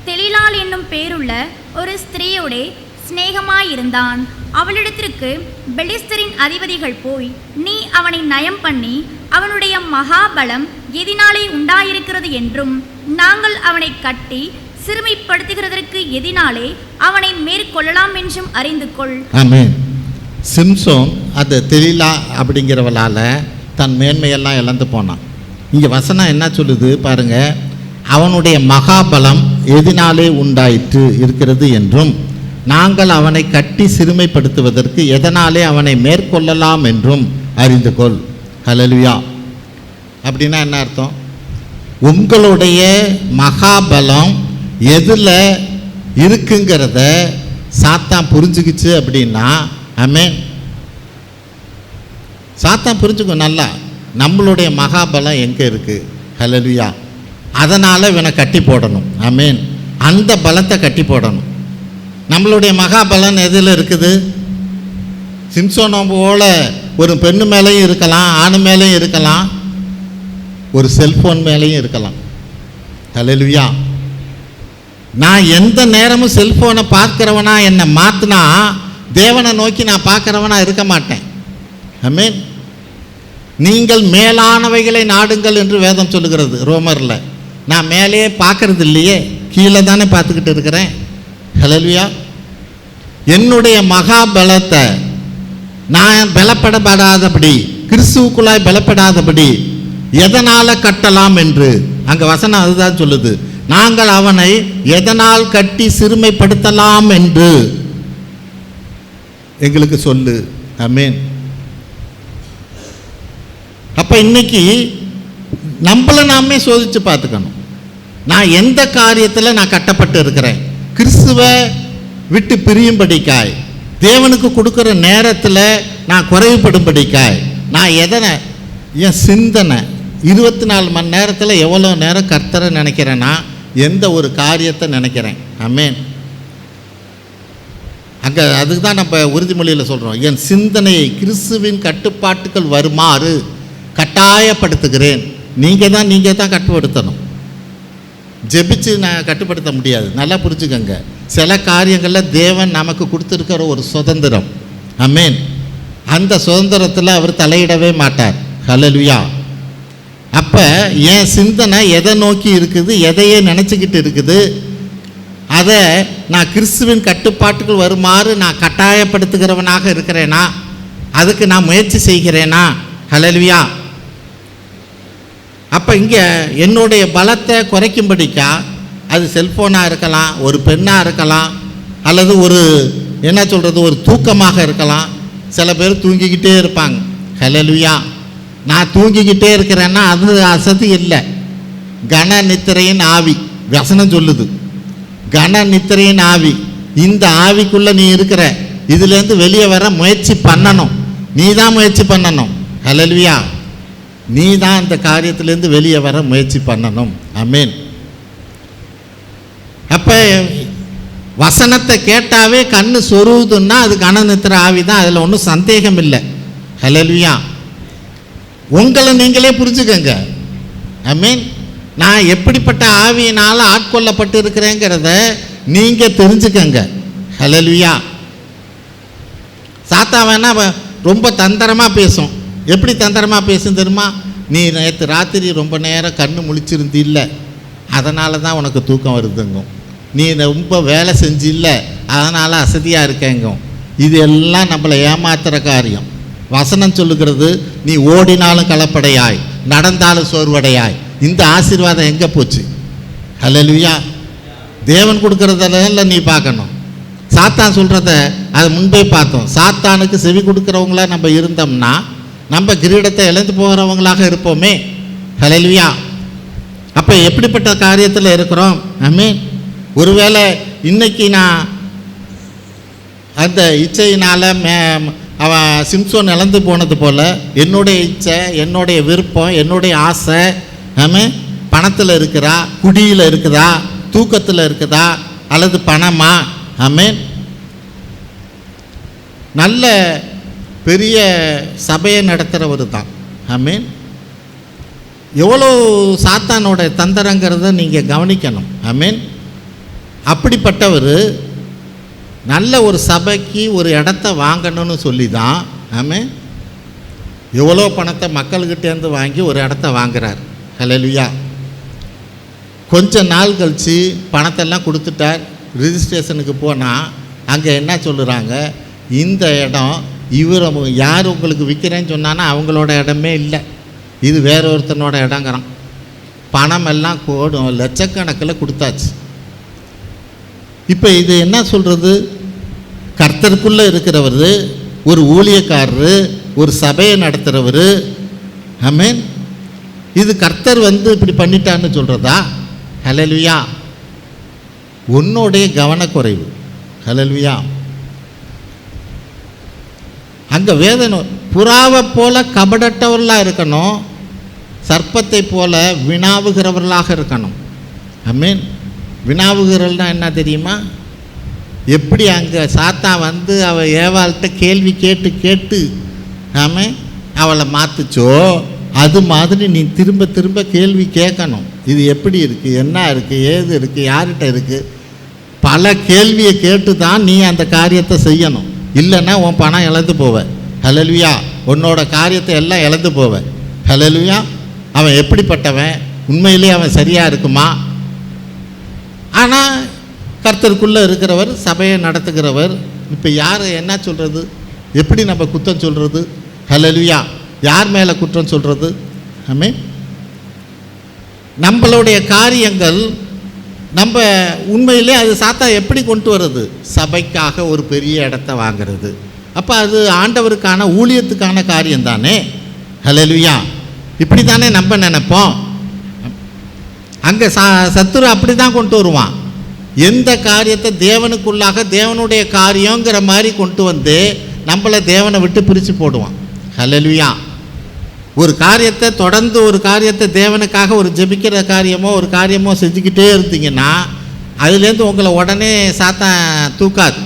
தெலீலாள் என்னும் பேருள்ள ஒரு ஸ்திரீயோடே சிநேகமாயிருந்தான். அவளிடத்திற்கு பெலிஸ்தரின் அதிபதிகள் போய், நீ அவனை நயம் பண்ணி அவனுடைய மகாபலம் எதினாலே உண்டாயிருக்கிறது என்றும், நாங்கள் அவனை கட்டி சிறுமைப்படுத்துகிறதற்கு எதினாலே அவனை மேற்கொள்ளலாம் என்றும் அறிந்து கொள். ஆமென். சிம்சோன் அந்த தெலிலா அப்படிங்கிறவளால் தன் மேன்மையெல்லாம் இழந்து போனான். இங்கே வசனம் என்ன சொல்லுது பாருங்க, அவனுடைய மகாபலம் எதினாலே உண்டாயிற்று இருக்கிறது என்றும் நாங்கள் அவனை கட்டி சிறுமைப்படுத்துவதற்கு எதனாலே அவனை மேற்கொள்ளலாம் என்றும் அறிந்து கொள். ஹல்லேலூயா. அப்படின்னா என்ன அர்த்தம்? உங்களுடைய மகாபலம் எதில் இருக்குங்கிறத சாத்தான் புரிஞ்சுக்கிச்சு அப்படின்னா, ஆமென், சாத்தான் புரிஞ்சுக்கும் நல்லா நம்மளுடைய மகாபலம் எங்கே இருக்குது. ஹல்லேலூயா. அதனால் இவனை கட்டி போடணும். ஆமென். அந்த பலத்தை கட்டி போடணும். நம்மளுடைய மகாபலன் எதில் இருக்குது? சிம்சோனை போல ஒரு பெண்ணு மேலேயும் இருக்கலாம், ஆணு மேலேயும் இருக்கலாம், ஒரு செல்ஃபோன் மேலேயும் இருக்கலாம். ஹல்லேலூயா. நான் எந்த நேரமும் செல்ஃபோனை பார்க்கிறவனா என்னை மாற்றினா தேவனை நோக்கி நான் பார்க்குறவனா இருக்க மாட்டேன். ஆமென். நீங்கள் மேலானவைகளை நாடுங்கள் என்று வேதம் சொல்லுகிறது ரோமரில். நான் மேலேயே பார்க்கறது இல்லையே, கீழே தானே பார்த்துக்கிட்டு இருக்கிறேன். ஹல்லேலூயா. என்னுடைய மகாபலத்தை நான் பலப்படப்படாதபடி, கிறிஸ்துவுக்குள்ளாய் பலப்படாதபடி எதனால் கட்டலாம் என்று அங்கே வசனம் அதுதான் சொல்லுது. நாங்கள் அவனை எதனால் கட்டி சிறுமைப்படுத்தலாம் என்று எங்களுக்கு சொல்லு. ஆமென். அப்போ இன்னைக்கு நம்மளை நாமே சோதித்து பார்த்துக்கணும். நான் எந்த காரியத்தில் நான் கட்டப்பட்டு இருக்கிறேன்? கிறிஸ்துவை விட்டு பிரியும்படிக்காய், தேவனுக்கு கொடுக்குற நேரத்தில் நான் குறைவுபடும்படிக்காய், நான் எதனை என் சிந்தனை 24 மணி நேரத்தில் எவ்வளோ நேரம் கர்த்தரை நினைக்கிறேன்னா எந்த ஒரு காரியத்தை நினைக்கிறேன். ஆமென். அங்கே அதுக்கு தான் நம்ம உறுதிமொழியில் சொல்கிறோம், என் சிந்தனையை கிறிஸ்துவின் கட்டுப்பாட்டுகள் வருமாறு கட்டாயப்படுத்துகிறேன். நீங்கள் தான் கட்டுப்படுத்தணும். ஜெபிச்சு நான் கட்டுப்படுத்த முடியாது. நல்லா புரிஞ்சுக்கங்க. சில காரியங்களில் தேவன் நமக்கு கொடுத்துருக்கிற ஒரு சுதந்திரம். ஆமென். அந்த சுதந்திரத்தில் அவர் தலையிடவே மாட்டார். ஹல்லேலூயா. அப்போ என் சிந்தனை எதை நோக்கி இருக்குது, எதையே நினச்சிக்கிட்டு இருக்குது, அதை நான் கிறிஸ்துவின் கட்டுப்பாட்டுகள் வருமாறு நான் கட்டாயப்படுத்துகிறவனாக இருக்கிறேனா, அதுக்கு நான் முயற்சி செய்கிறேனா? ஹல்லேலூயா. அப்போ இங்கே என்னுடைய பலத்தை குறைக்கும்படிக்கா அது செல்ஃபோனாக இருக்கலாம், ஒரு பெண்ணாக இருக்கலாம், அல்லது ஒரு என்ன சொல்கிறது, ஒரு தூக்கமாக இருக்கலாம். சில பேர் தூங்கிக்கிட்டே இருப்பாங்க. ஹல்லேலூயா. நான் தூங்கிக்கிட்டே இருக்கிறேன்னா அது அசதி இல்லை, கன நித்திரையின் ஆவி. வசனம் சொல்லுது, கன நித்திரையின் ஆவி. இந்த ஆவிக்குள்ளே நீ இருக்கிற, இதுலேருந்து வெளியே வர முயற்சி பண்ணணும். நீ தான் முயற்சி பண்ணணும். ஹல்லேலூயா. நீ தான் இந்த காரியத்திலேருந்து வெளியே வர முயற்சி பண்ணணும். ஆமென். அப்போ வசனத்தை கேட்டாவே கண்ணு சொருவுதுன்னா அது கனநித்திர ஆவி தான், அதில் ஒன்றும் சந்தேகம் இல்லை. ஹல்லேலூயா. உங்களை நீங்களே புரிஞ்சுக்கங்க. ஆமென். நான் எப்படிப்பட்ட ஆவியினால் ஆட்கொள்ளப்பட்டு இருக்கிறேங்கிறத நீங்கள் தெரிஞ்சுக்கங்க. ஹல்லேலூயா. சாத்தா வேணா ரொம்ப தந்திரமாக பேசும். எப்படி தந்திரமாக பேசும் தெரியுமா? நீ நேற்று ராத்திரி ரொம்ப நேரம் கண்ணு முழிச்சிருந்து இல்லை, அதனால தான் உனக்கு தூக்கம் வருதுங்க. நீ ரொம்ப வேலை செஞ்சு இல்லை, அதனால் அசதியாக இருக்கேங்க. இது எல்லாம் நம்மளை ஏமாத்துகிற காரியம். வசனம் சொல்லுகிறது, நீ ஓடினாலும் கலப்படையாய், நடந்தாலும் சோர்வடையாய். இந்த ஆசீர்வாதம் எங்கே போச்சு? ஹல்லேலூயா. தேவன் கொடுக்குறதெல்லாம் நீ பார்க்கணும். சாத்தான் சொல்கிறத அதை முன்பே பார்த்தோம். சாத்தானுக்கு செவி கொடுக்குறவங்களா நம்ம இருந்தோம்னா நம்ம கிரீடத்தை இழந்து போகிறவங்களாக இருப்போமே. ஹல்லேலூயா. அப்போ எப்படிப்பட்ட காரியத்தில் இருக்கிறோம்? ஆமென். ஒருவேளை இன்னைக்கு நான் அந்த இச்சையினால் அவன் சிம்சோன் இழந்து போனது போல் என்னுடைய இச்சை, என்னுடைய விருப்பம், என்னுடைய ஆசை, ஆமென், பணத்தில் இருக்குதா, குடியில் இருக்குதா, தூக்கத்தில் இருக்குதா, அல்லது பணமா? ஆமென். நல்ல பெரிய சபையை நடத்துகிறவர் தான். ஆமென். எவ்வளோ சாத்தானோட தந்திரங்கிறத நீங்கள் கவனிக்கணும். ஆமென். அப்படிப்பட்டவர் நல்ல ஒரு சபைக்கு ஒரு இடத்த வாங்கணும்னு சொல்லி தான், ஆமென், எவ்வளோ பணத்தை மக்கள்கிட்டேருந்து வாங்கி ஒரு இடத்த வாங்குறார். ஹல்லேலூயா. கொஞ்ச நாள் கழித்து பணத்தெல்லாம் கொடுத்துட்டார். ரிஜிஸ்ட்ரேஷனுக்கு போனால் அங்கே என்ன சொல்லுறாங்க, இந்த இடம் இவர் யார் உங்களுக்கு விற்கிறேன்னு சொன்னான்னா அவங்களோட இடமே இல்லை, இது வேற ஒருத்தனோட இடங்கிறான். பணம் எல்லாம் லட்சக்கணக்கில் கொடுத்தாச்சு. இப்போ இது என்ன சொல்கிறது? கர்த்தருக்குள்ளே இருக்கிறவர், ஒரு ஊழியக்காரரு, ஒரு சபையை நடத்துகிறவர். ஆமென். இது கர்த்தர் இப்படி பண்ணிட்டான்னு சொல்கிறதா? ஹல்லேலூயா. உன்னுடைய கவனக்குறைவு. ஹல்லேலூயா. அங்கே வேதனை புறாவை போல கபடற்றவர்களாக இருக்கணும், சர்ப்பத்தை போல வினாவுகிறவர்களாக இருக்கணும். ஆமென். வினாவுகிறவர்கள்னா என்ன தெரியுமா? எப்படி அங்கே சாத்தா அவள் ஏவாள்கிட்ட கேள்வி கேட்டு கேட்டு ஆமாம் அவளை மாற்றுச்சோ, அது மாதிரி நீ திரும்ப திரும்ப கேள்வி கேட்கணும். இது எப்படி இருக்குது, என்ன இருக்குது, ஏது இருக்குது, யார்கிட்ட இருக்குது, பல கேள்வியை கேட்டு தான் நீ அந்த காரியத்தை செய்யணும். இல்லைன்னா உன் பணம் இழந்து போவ. ஹல்லேலூயா. உன்னோட காரியத்தை எல்லாம் இழந்து போவ. ஹல்லேலூயா. அவன் எப்படிப்பட்டவன், உண்மையிலே அவன் சரியாக இருக்குமா? ஆனால் கர்த்தருக்குள்ளே இருக்கிறவர், சபையை நடத்துகிறவர். இப்போ யார் என்ன சொல்கிறது, எப்படி நம்ம குற்றம் சொல்கிறது? ஹல்லேலூயா. யார் மேலே குற்றம் சொல்கிறது? ஆமென். நம்மளுடைய காரியங்கள் நம்ம உண்மையிலே அது சாத்தா எப்படி கொண்டு வர்றது? சபைக்காக ஒரு பெரிய இடத்த வாங்கிறது. அப்போ அது ஆண்டவருக்கான ஊழியத்துக்கான காரியம் தானே. ஹல்லேலூயா. இப்படி தானே நம்ம நினைப்போம். அங்கே சத்துரு அப்படி தான் கொண்டு வருவான். எந்த காரியத்தை தேவனுக்குள்ளாக தேவனுடைய காரியங்கிற மாதிரி கொண்டு வந்து நம்மளை தேவனை விட்டு பிரித்து போடுவான். ஹல்லேலூயா. ஒரு காரியத்தை தொடர்ந்து ஒரு காரியத்தை தேவனுக்காக ஒரு ஜெபிக்கிற காரியமோ ஒரு காரியமோ செஞ்சுக்கிட்டே இருந்தீங்கன்னா அதுலேருந்து உங்களை உடனே சாத்தான் தூக்காது.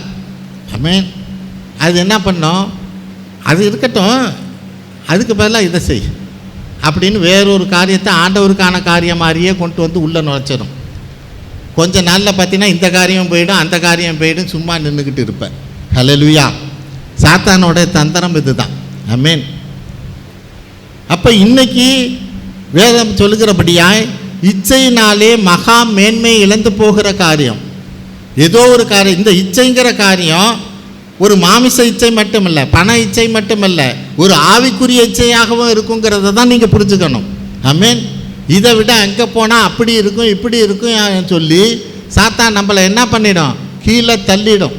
ஆமென். அது என்ன பண்ணோம், அது இருக்கட்டும், அதுக்கு பதிலாக இதை செய் அப்படின்னு வேறொரு காரியத்தை ஆண்டவருக்கான காரியம் மாதிரியே கொண்டு வந்து உள்ளே நுழைச்சிடும். கொஞ்ச நாளில் பார்த்தீங்கன்னா இந்த காரியம் போயிடும், அந்த காரியம் போயிடும், சும்மா நின்றுக்கிட்டு இருப்பேன். ஹல்லேலூயா. சாத்தானோட தந்திரம் இது தான். ஆமென். அப்போ இன்னைக்கு வேதம் சொல்லுகிறபடியாய் இச்சையினாலே மகா மேன்மை இழந்து போகிற காரியம் ஏதோ ஒரு காரியம். இந்த இச்சைங்கிற காரியம் ஒரு மாமிச இச்சை மட்டுமல்ல, பண இச்சை மட்டுமல்ல, ஒரு ஆவிக்குரிய இச்சையாகவும் இருக்குங்கிறத தான் நீங்கள் புரிஞ்சுக்கணும். ஆமென். இதை விட அங்கே போனால் அப்படி இருக்கும் இப்படி இருக்கும் சொல்லி சாத்தான் நம்மளை என்ன பண்ணிடும், கீழே தள்ளிடும்.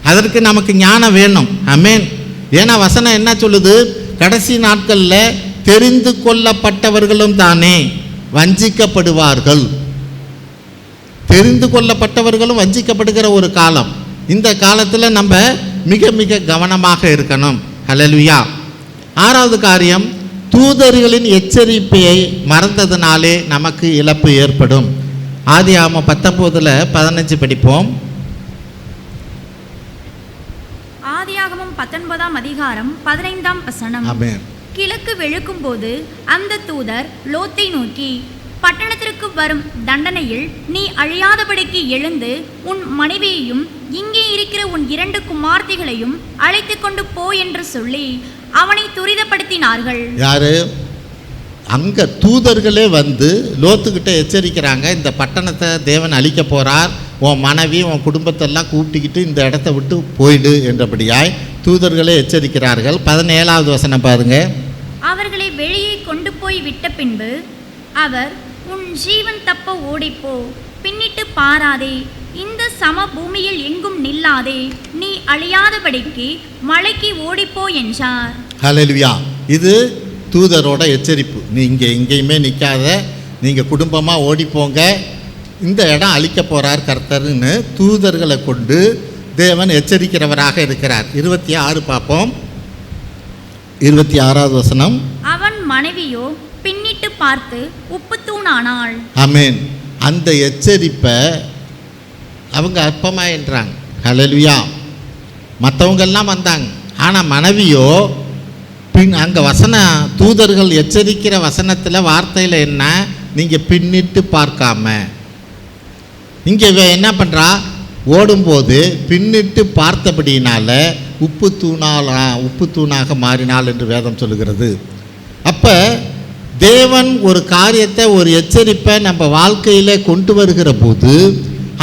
அதற்கு நமக்கு ஞானம் வேணும். ஆமென். ஏன்னா வசனம் என்ன சொல்லுது, கடைசி நாட்களில் தெரிந்து கொள்ளப்பட்டவர்களும் தானே வஞ்சிக்கப்படுவார்கள். தெரிந்து கொள்ளப்பட்டவர்களும் வஞ்சிக்கப்படுகிற ஒரு காலம். இந்த காலத்தில் நம்ம மிக மிக கவனமாக இருக்கணும். ஹல்லேலூயா. 6வது காரியம், தூதர்களின் எச்சரிப்பையை மறந்ததுனாலே நமக்கு இழப்பு ஏற்படும். ஆதியாகமம் 19:15 படிப்போம். ஆதியாகமம் 19ஆம் அதிகாரம் 15ஆம் வசனம். ஆமென். கிழக்கு வெளுக்கும் போது அந்த தூதர் லோத்தை நோக்கி, பட்டணத்திற்கு வரும் தண்டனையில் நீ அழியாதபடிக்கு எழுந்து உன் மனைவியையும் இங்கே இருக்கிற உன் 2 குமார்த்திகளையும் அழைத்து கொண்டு போ என்று சொல்லி அவனை துரிதப்படுத்தினார்கள். யாரு? அங்கே தூதர்களே லோத்துக்கிட்ட எச்சரிக்கிறாங்க, இந்த பட்டணத்தை தேவன் அழிக்க போகிறார், உன் மனைவி உன் குடும்பத்தெல்லாம் கூப்பிட்டுக்கிட்டு இந்த இடத்த விட்டு போயிடு என்றபடியாய் தூதர்களே எச்சரிக்கிறார்கள். 17வது வசனம் பாருங்க. அவர்களை வெளியே கொண்டு போய் விட்ட பின்பு அவர், உன் ஜீவன் தப்ப ஓடிப்போ, பின்னிட்டு பாராதே, இந்த சம பூமியில் எங்கும் நில்லாதே, நீ அழியாதபடிக்கு மலைக்கு ஓடிப்போ என்றார். ஹல்லேலூயா. இது தூதரோட எச்சரிப்பு. நீ எங்கேயுமே நிற்காத, நீங்கள் குடும்பமாக ஓடிப்போங்க, இந்த இடம் அழிக்க போகிறார் கர்த்தர்னு தூதர்களை கொண்டு தேவன் எச்சரிக்கிறவராக இருக்கிறார். 26 பார்ப்போம். 26வது வசனம். அவன் மனைவியோ பின்னிட்டு பார்த்து உப்பு தூணானாள். ஆமென். அந்த எச்சரிப்பை அவங்க அற்பமாக என்றாங்க. ஹல்லேலூயா. மற்றவங்கெல்லாம் வந்தாங்க, ஆனால் மனைவியோ அங்கே தூதர்கள் எச்சரிக்கிற வசனத்தில் வார்த்தையில் என்ன, நீங்கள் பின்னிட்டு பார்க்காம. இங்கே என்ன பண்ணுறா, ஓடும்போது பின்னிட்டு பார்த்தபடினால உப்பு தூணாக மாறினாள் என்று வேதம் சொல்லுகிறது. அப்போ தேவன் ஒரு காரியத்தை, ஒரு எச்சரிப்பை நம்ம வாழ்க்கையில் கொண்டு வருகிற போது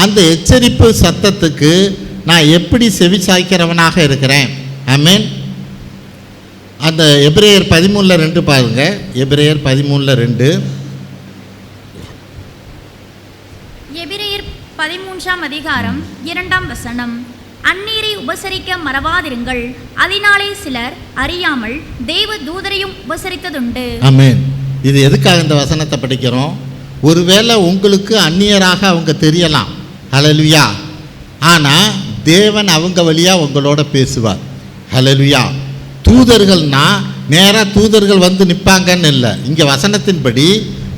அந்த எச்சரிப்பு சத்தத்துக்கு நான் எப்படி செவி சாய்க்கிறவனாக இருக்கிறேன், ஆமென். அந்த எபிரேயர் 13:2 பாருங்க. எபிரேயர் 13:2. எபிரேயர் 13ஆம் அதிகாரம் 2ஆம் வசனம். அந்நீரை உபசரிக்க மறவாதிருங்கள், அதனாலே சிலர் அறியாமல் தேவ தூதரையும் உபசரித்ததுண்டு. ஆமென். இது எதுக்காக இந்த வசனத்தை படிக்கிறோம்? ஒருவேளை உங்களுக்கு அந்நியராக அவங்க தெரியலாம், ஹல்லேலூயா. ஆனால் தேவன் அவங்க வழியாக உங்களோட பேசுவார், ஹல்லேலூயா. தூதர்கள்னா நேராக தூதர்கள் வந்து நிற்பாங்கன்னு இல்லை. இங்கே வசனத்தின்படி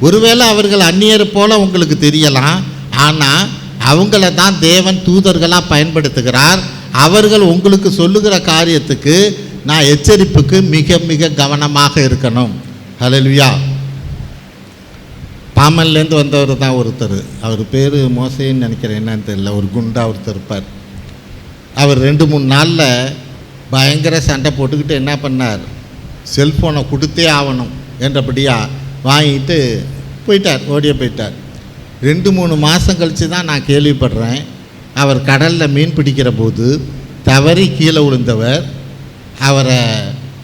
ஒருவேளை அவர்கள் அந்நியர் போல உங்களுக்கு தெரியலாம், ஆனால் அவங்கள தான் தேவன் தூதர்களாக பயன்படுத்துகிறார். அவர்கள் உங்களுக்கு சொல்லுகிற காரியத்துக்கு நான் எச்சரிப்புக்கு மிக மிக கவனமாக இருக்கணும், ஹல்லேலூயா. பாமன்லேருந்து வந்தவர் தான் ஒருத்தர், அவர் பேர் மோசேன்னு நினைக்கிறேன், என்னன்னு தெரியல, ஒரு குண்டா ஒருத்தர் இருப்பார். அவர் 2-3 நாளில் பயங்கர சண்டை போட்டுக்கிட்டு என்ன பண்ணார், செல்ஃபோனை கொடுத்தே ஆகணும் என்றபடியாக வாங்கிட்டு போயிட்டார், ஓடிய போயிட்டார். 2-3 மாதம் கழித்து தான் நான் கேள்விப்படுறேன், அவர் கடலில் மீன் பிடிக்கிற போது தவறி கீழே விழுந்தவர், அவரை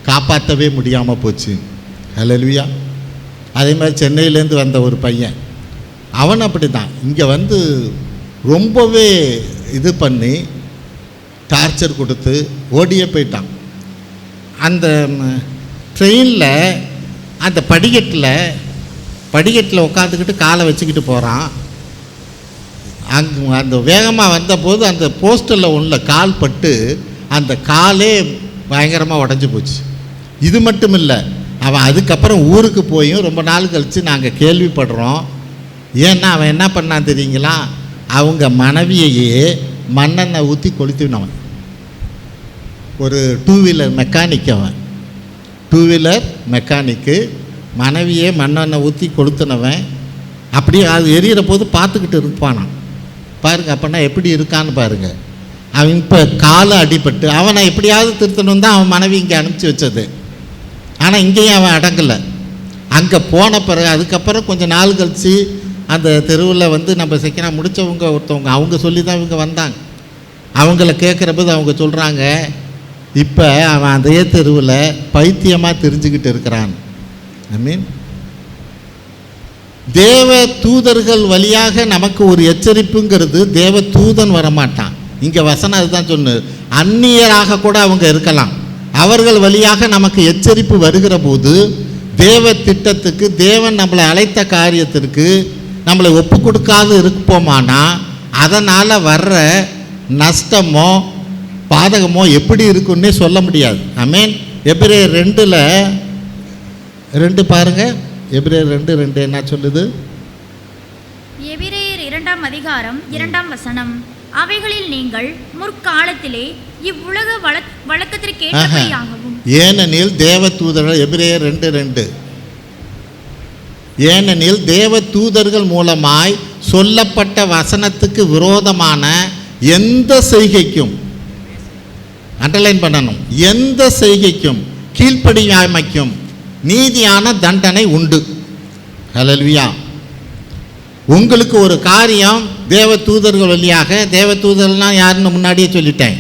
காப்பாற்றவே முடியாமல் போச்சு, ஹல்லேலூயா. அதே மாதிரி சென்னையிலேருந்து வந்த ஒரு பையன், அவன் அப்படி தான் இங்கே வந்து ரொம்பவே இது பண்ணி டார்ச்சர் கொடுத்து ஓடியே போயிட்டான். அந்த ட்ரெயினில் அந்த படிக்கட்டில் உட்காந்துக்கிட்டு காலை வச்சுக்கிட்டு போகிறான். அந்த வேகமாக வந்தபோது அந்த போஸ்டரில் உள்ள கால் பட்டு அந்த காலே பயங்கரமாக உடஞ்சி போச்சு. இது மட்டும் இல்லை, அவன் அதுக்கப்புறம் ஊருக்கு போயும் ரொம்ப நாள் கழித்து நாங்கள் கேள்விப்படுறோம். ஏன்னா அவன் என்ன பண்ணான் தெரியுங்களா, அவங்க மனைவியையே மண்ணெண்ணெய் ஊற்றி கொளுத்தினவன். ஒரு 2 வீலர் மெக்கானிக், அவன் 2 வீலர் மெக்கானிக்கு, மனைவியே மண்ணெண்ணெய் ஊற்றி கொளுத்தினவன். அப்படியே அது எரியிற போது பார்த்துக்கிட்டு இருப்பானான் பாருங்கள். அப்படின்னா எப்படி இருக்கான்னு பாருங்கள். அவன் இப்போ காலை அடிபட்டு அவனை எப்படியாவது திருத்தணும் தான் அவன் மனைவி இங்கே அனுப்பிச்சி வச்சது. ஆனால் இங்கேயும் அவன் அடங்கலை. அங்கே போன பிறகு அதுக்கப்புறம் கொஞ்சம் நாள் கழித்து அந்த தெருவில் வந்து நம்ம செகண்டாக முடித்தவங்க ஒருத்தவங்க அவங்க சொல்லி தான் இவங்க வந்தாங்க. அவங்கள கேட்குற போது அவங்க சொல்கிறாங்க, இப்போ அவன் அதே தெருவில் பைத்தியமாக தெரிஞ்சுக்கிட்டு இருக்கிறான். ஐ மீன், தேவ தூதர்கள் வழியாக நமக்கு ஒரு எச்சரிப்புங்கிறது, தேவ தூதன் வரமாட்டான். இங்கே வசனம் அதுதான் சொன்னு, அந்நியராக கூட அவங்க இருக்கலாம். அவர்கள் வழியாக நமக்கு எச்சரிப்பு வருகிற போது தேவ திட்டத்துக்கு, தேவன் நம்மளை அழைத்த காரியத்திற்கு நம்மளை ஒப்பு கொடுக்காது இருப்போமானா அதனால் வர்ற நஷ்டமோ பாதகமோ எப்படி இருக்குன்னே சொல்ல முடியாது. ஆமென். எபிரேயர் 2:2 பாருங்கள். எபிரேயர் 2:2 என்ன சொல்லுது? எபிரேயர் 2ஆம் அதிகாரம் 2ஆம் வசனம். அவைகளில் நீங்கள் முற்காலத்திலே இவ்வுலக வழக்கத்திற்கேற்றபடியாகவும். ஏனெனில் தேவ தூதர்கள், எபிரேயர் 2:2, ஏனெனில் தேவ தூதர்கள் மூலமாய் சொல்லப்பட்ட வசனத்துக்கு விரோதமான எந்த செய்கைக்கும், அண்டர்லைன் பண்ணணும், எந்த செய்கைக்கும் கீழ்ப்படியாமைக்கும் நீதியான தண்டனை உண்டு. ஹல்லேலூயா. உங்களுக்கு ஒரு காரியம் தேவ தூதர்கள் வழியாக, தேவ தூதர்கள்னால் யாருன்னு முன்னாடியே சொல்லிட்டேன்,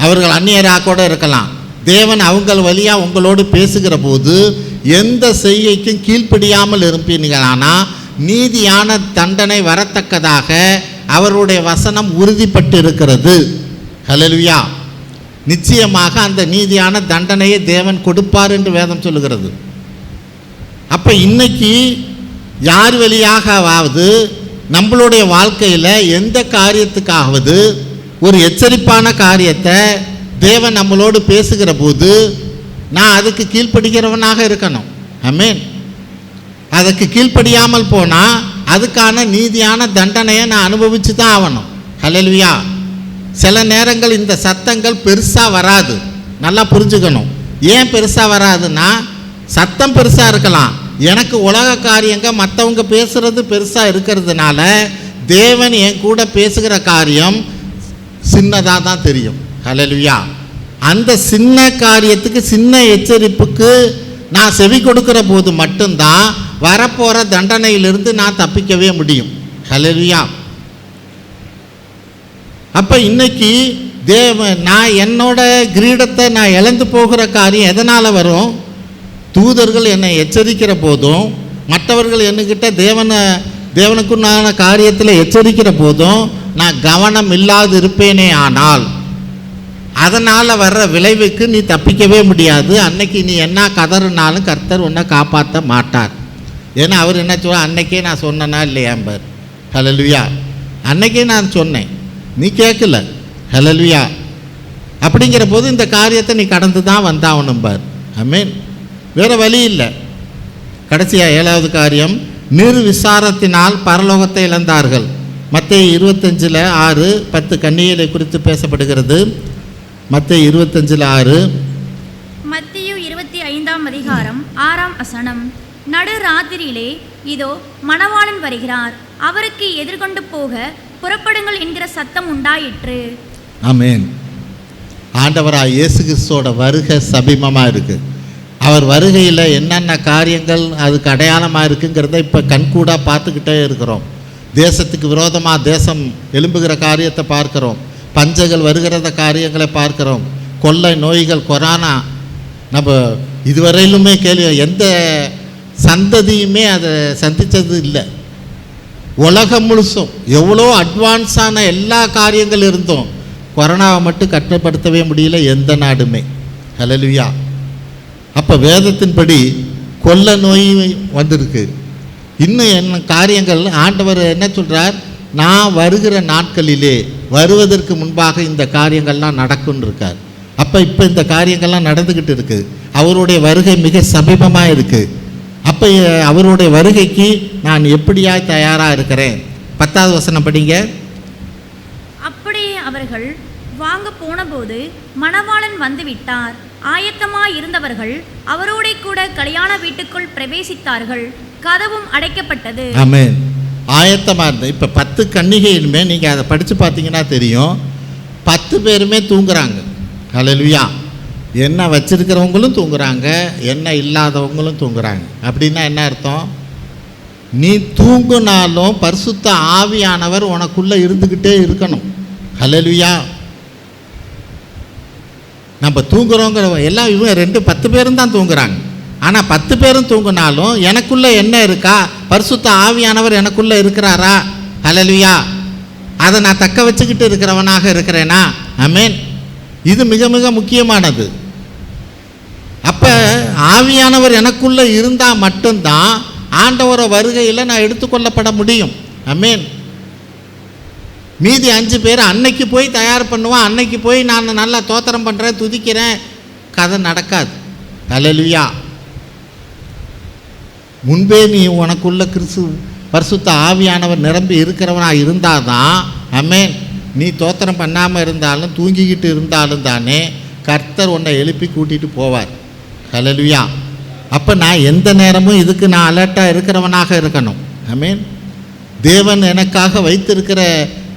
அவர்கள் அந்நியராக கூட இருக்கலாம். தேவன் அவங்கள் வழியாக உங்களோடு பேசுகிற போது எந்த செய்கைக்கும் கீழ்ப்படியாமல் இருப்பீர்களானா நீதியான தண்டனை வரத்தக்கதாக அவருடைய வசனம் உறுதிப்பட்டு இருக்கிறது. ஹல்லேலூயா. நிச்சயமாக அந்த நீதியான தண்டனையை தேவன் கொடுப்பார் என்று வேதம் சொல்லுகிறது. அப்போ இன்னைக்கு யார் வழியாகவாவது நம்மளுடைய வாழ்க்கையில் எந்த காரியத்துக்காவது ஒரு எச்சரிப்பான காரியத்தை தேவன் நம்மளோடு பேசுகிற போது நான் அதுக்கு கீழ்ப்படுகிறவனாக இருக்கணும். ஆமென். அதுக்கு கீழ்ப்படியாமல் போனால் அதுக்கான நீதியான தண்டனையை நான் அனுபவித்து தான் ஆகணும். ஹல்லேலூயா. சில நேரங்கள் இந்த சத்தங்கள் பெருசாக வராது, நல்லா புரிஞ்சுக்கணும். ஏன் பெருசாக வராதுன்னா, சத்தம் பெருசாக இருக்கலாம், எனக்கு உலக காரியங்க மற்றவங்க பேசுகிறது பெருசாக இருக்கிறதுனால தேவன் என் கூட பேசுகிற காரியம் சின்னதாக தான் தெரியும். ஹல்லேலூயா. அந்த சின்ன காரியத்துக்கு, சின்ன எச்சரிப்புக்கு நான் செவி கொடுக்கிற போது மட்டும்தான் வரப்போகிற தண்டனையிலிருந்து நான் தப்பிக்கவே முடியும். ஹல்லேலூயா. அப்போ இன்னைக்கு நான் என்னோட கிரீடத்தை நான் இழந்து போகிற காரியம் எதனால் வரும்? தூதர்கள் என்னை எச்சரிக்கிற போதும், மற்றவர்கள் என்கிட்ட தேவனுக்குண்டான காரியத்தில் எச்சரிக்கிற போதும் நான் கவனம் இல்லாது இருப்பேனே ஆனால் அதனால் வர்ற விளைவுக்கு நீ தப்பிக்கவே முடியாது. அன்னைக்கு நீ என்ன கதறினாலும் கர்த்தர் உன்னை காப்பாற்ற மாட்டார். ஏன்னா அவர் என்ன சொல்ல, அன்னைக்கே நான் சொன்னேனா இல்லையாம்பர். ஹல்லேலூயா. அன்னைக்கே நான் சொன்னேன், நீ கேட்கல. ஹல்லேலூயா. அப்படிங்கிற போது இந்த காரியத்தை நீ கடந்து தான் வந்தாகணும்பார். ஆமென். வேறு வழி இல்லை. கடைசியாக 7வது காரியம், நிர்விசாரத்தினால் பரலோகத்தை இழந்தார்கள். மத்தேயு 25:6-10 கன்னியரை குறித்து பேசப்படுகிறது. மத்தேயு 25:6. மத்தேயு 25:6 நடு ராத்திரியிலே இதோ மணவாளன் வருகிறார், அவருக்கு எதிர்கொண்டு போக புறப்படுங்கள் என்கிற சத்தம் உண்டாயிற்று. ஆமென். ஆண்டவராக இயேசு கிறிஸ்துவோட வருகை சமீபமாக இருக்குது. அவர் வருகையில் என்னென்ன காரியங்கள் அதுக்கு அடையாளமாக இருக்குங்கிறத இப்போ கண்கூடாக பார்த்துக்கிட்டே இருக்கிறோம். தேசத்துக்கு விரோதமாக தேசம் எழும்புகிற காரியத்தை பார்க்குறோம். பஞ்சங்கள் வருகிறத காரியங்களை பார்க்குறோம். கொள்ளை நோய்கள், கொரோனா, நம்ம இதுவரையிலுமே எந்த சந்ததியுமே அதை சந்தித்தது இல்லை. உலகம் முழுசும் எவ்வளோ அட்வான்ஸான எல்லா காரியங்கள் இருந்தோம், கொரோனாவை மட்டும் கட்டுப்படுத்தவே முடியல எந்த நாடுமே. ஹல்லேலூயா. அப்போ வேதத்தின்படி கொள்ள நோய் வந்திருக்கு. இன்னும் என்ன காரியங்கள் ஆண்டவர் என்ன சொல்கிறார், நான் வருகிற நாட்களிலே வருவதற்கு முன்பாக இந்த காரியங்கள்லாம் நடக்கும்னு இருக்கார். அப்போ இப்போ இந்த காரியங்கள்லாம் நடந்துக்கிட்டு இருக்குது. அவருடைய வருகை மிக சமீபமாக இருக்குது. அப்போ அவருடைய வருகைக்கு நான் எப்படியா தயாராக இருக்கிறேன்? 10வது வசனம் படிங்க. அப்படியே அவர்கள் வாங்க போனபோது மணவாளன் வந்துவிட்டார். ஆயத்தமாய் இருந்தவர்கள் அவரோட கூட கல்யாண வீட்டுக்குள் பிரவேசித்தார்கள். கதவும் அடைக்கப்பட்டது. ஆமென். ஆயத்தமாக இருந்த இப்போ 10 கன்னிகையிலுமே நீங்கள் அதை படித்து பார்த்தீங்கன்னா தெரியும், 10 பேருமே தூங்குறாங்க. ஹல்லேலூயா. எண்ணெய் வச்சிருக்கிறவங்களும் தூங்குறாங்க, எண்ணெய் இல்லாதவங்களும் தூங்குறாங்க. அப்படின்னா என்ன அர்த்தம்? நீ தூங்குனாலும் பரிசுத்த ஆவியானவர் உனக்குள்ளே இருந்துக்கிட்டே இருக்கணும். ஹல்லேலூயா. நம்ம தூங்குறோங்கிற எல்லாம் இவங்க 10 பேரும் தான் தூங்குறாங்க. ஆனால் 10 பேரும் தூங்குனாலும் எனக்குள்ளே என்ன இருக்கா? பரிசுத்த ஆவியானவர் எனக்குள்ளே இருக்கிறாரா? ஹல்லேலூயா. அதை நான் தக்க வச்சுக்கிட்டு இருக்கிறவனாக இருக்கிறேனா? ஆமென். இது மிக மிக முக்கியமானது. அப்போ ஆவியானவர் எனக்குள்ளே இருந்தால் மட்டும்தான் ஆண்டவர வருகையில் நான் எடுத்துக்கொள்ளப்பட முடியும். ஆமென். மீதி 5 பேர் அன்னைக்கு போய் தயார் பண்ணுவான், அன்னைக்கு போய் நான் நல்லா தோத்திரம் பண்ணுறேன், துதிக்கிறேன், கதை நடக்காது. ஹல்லேலூயா. முன்பே நீ உனக்குள்ள பரிசுத்த ஆவியானவர் நிரம்பி இருக்கிறவனாக இருந்தால் தான், ஆமென், நீ தோத்திரம் பண்ணாமல் இருந்தாலும் தூங்கிக்கிட்டு இருந்தாலும் தானே கர்த்தர் உன்னை எழுப்பி கூட்டிகிட்டு போவார். ஹல்லேலூயா. அப்போ நான் எந்த நேரமும் இதுக்கு நான் அலர்ட்டாக இருக்கிறவனாக இருக்கணும். ஆமென். தேவன் எனக்காக வைத்திருக்கிற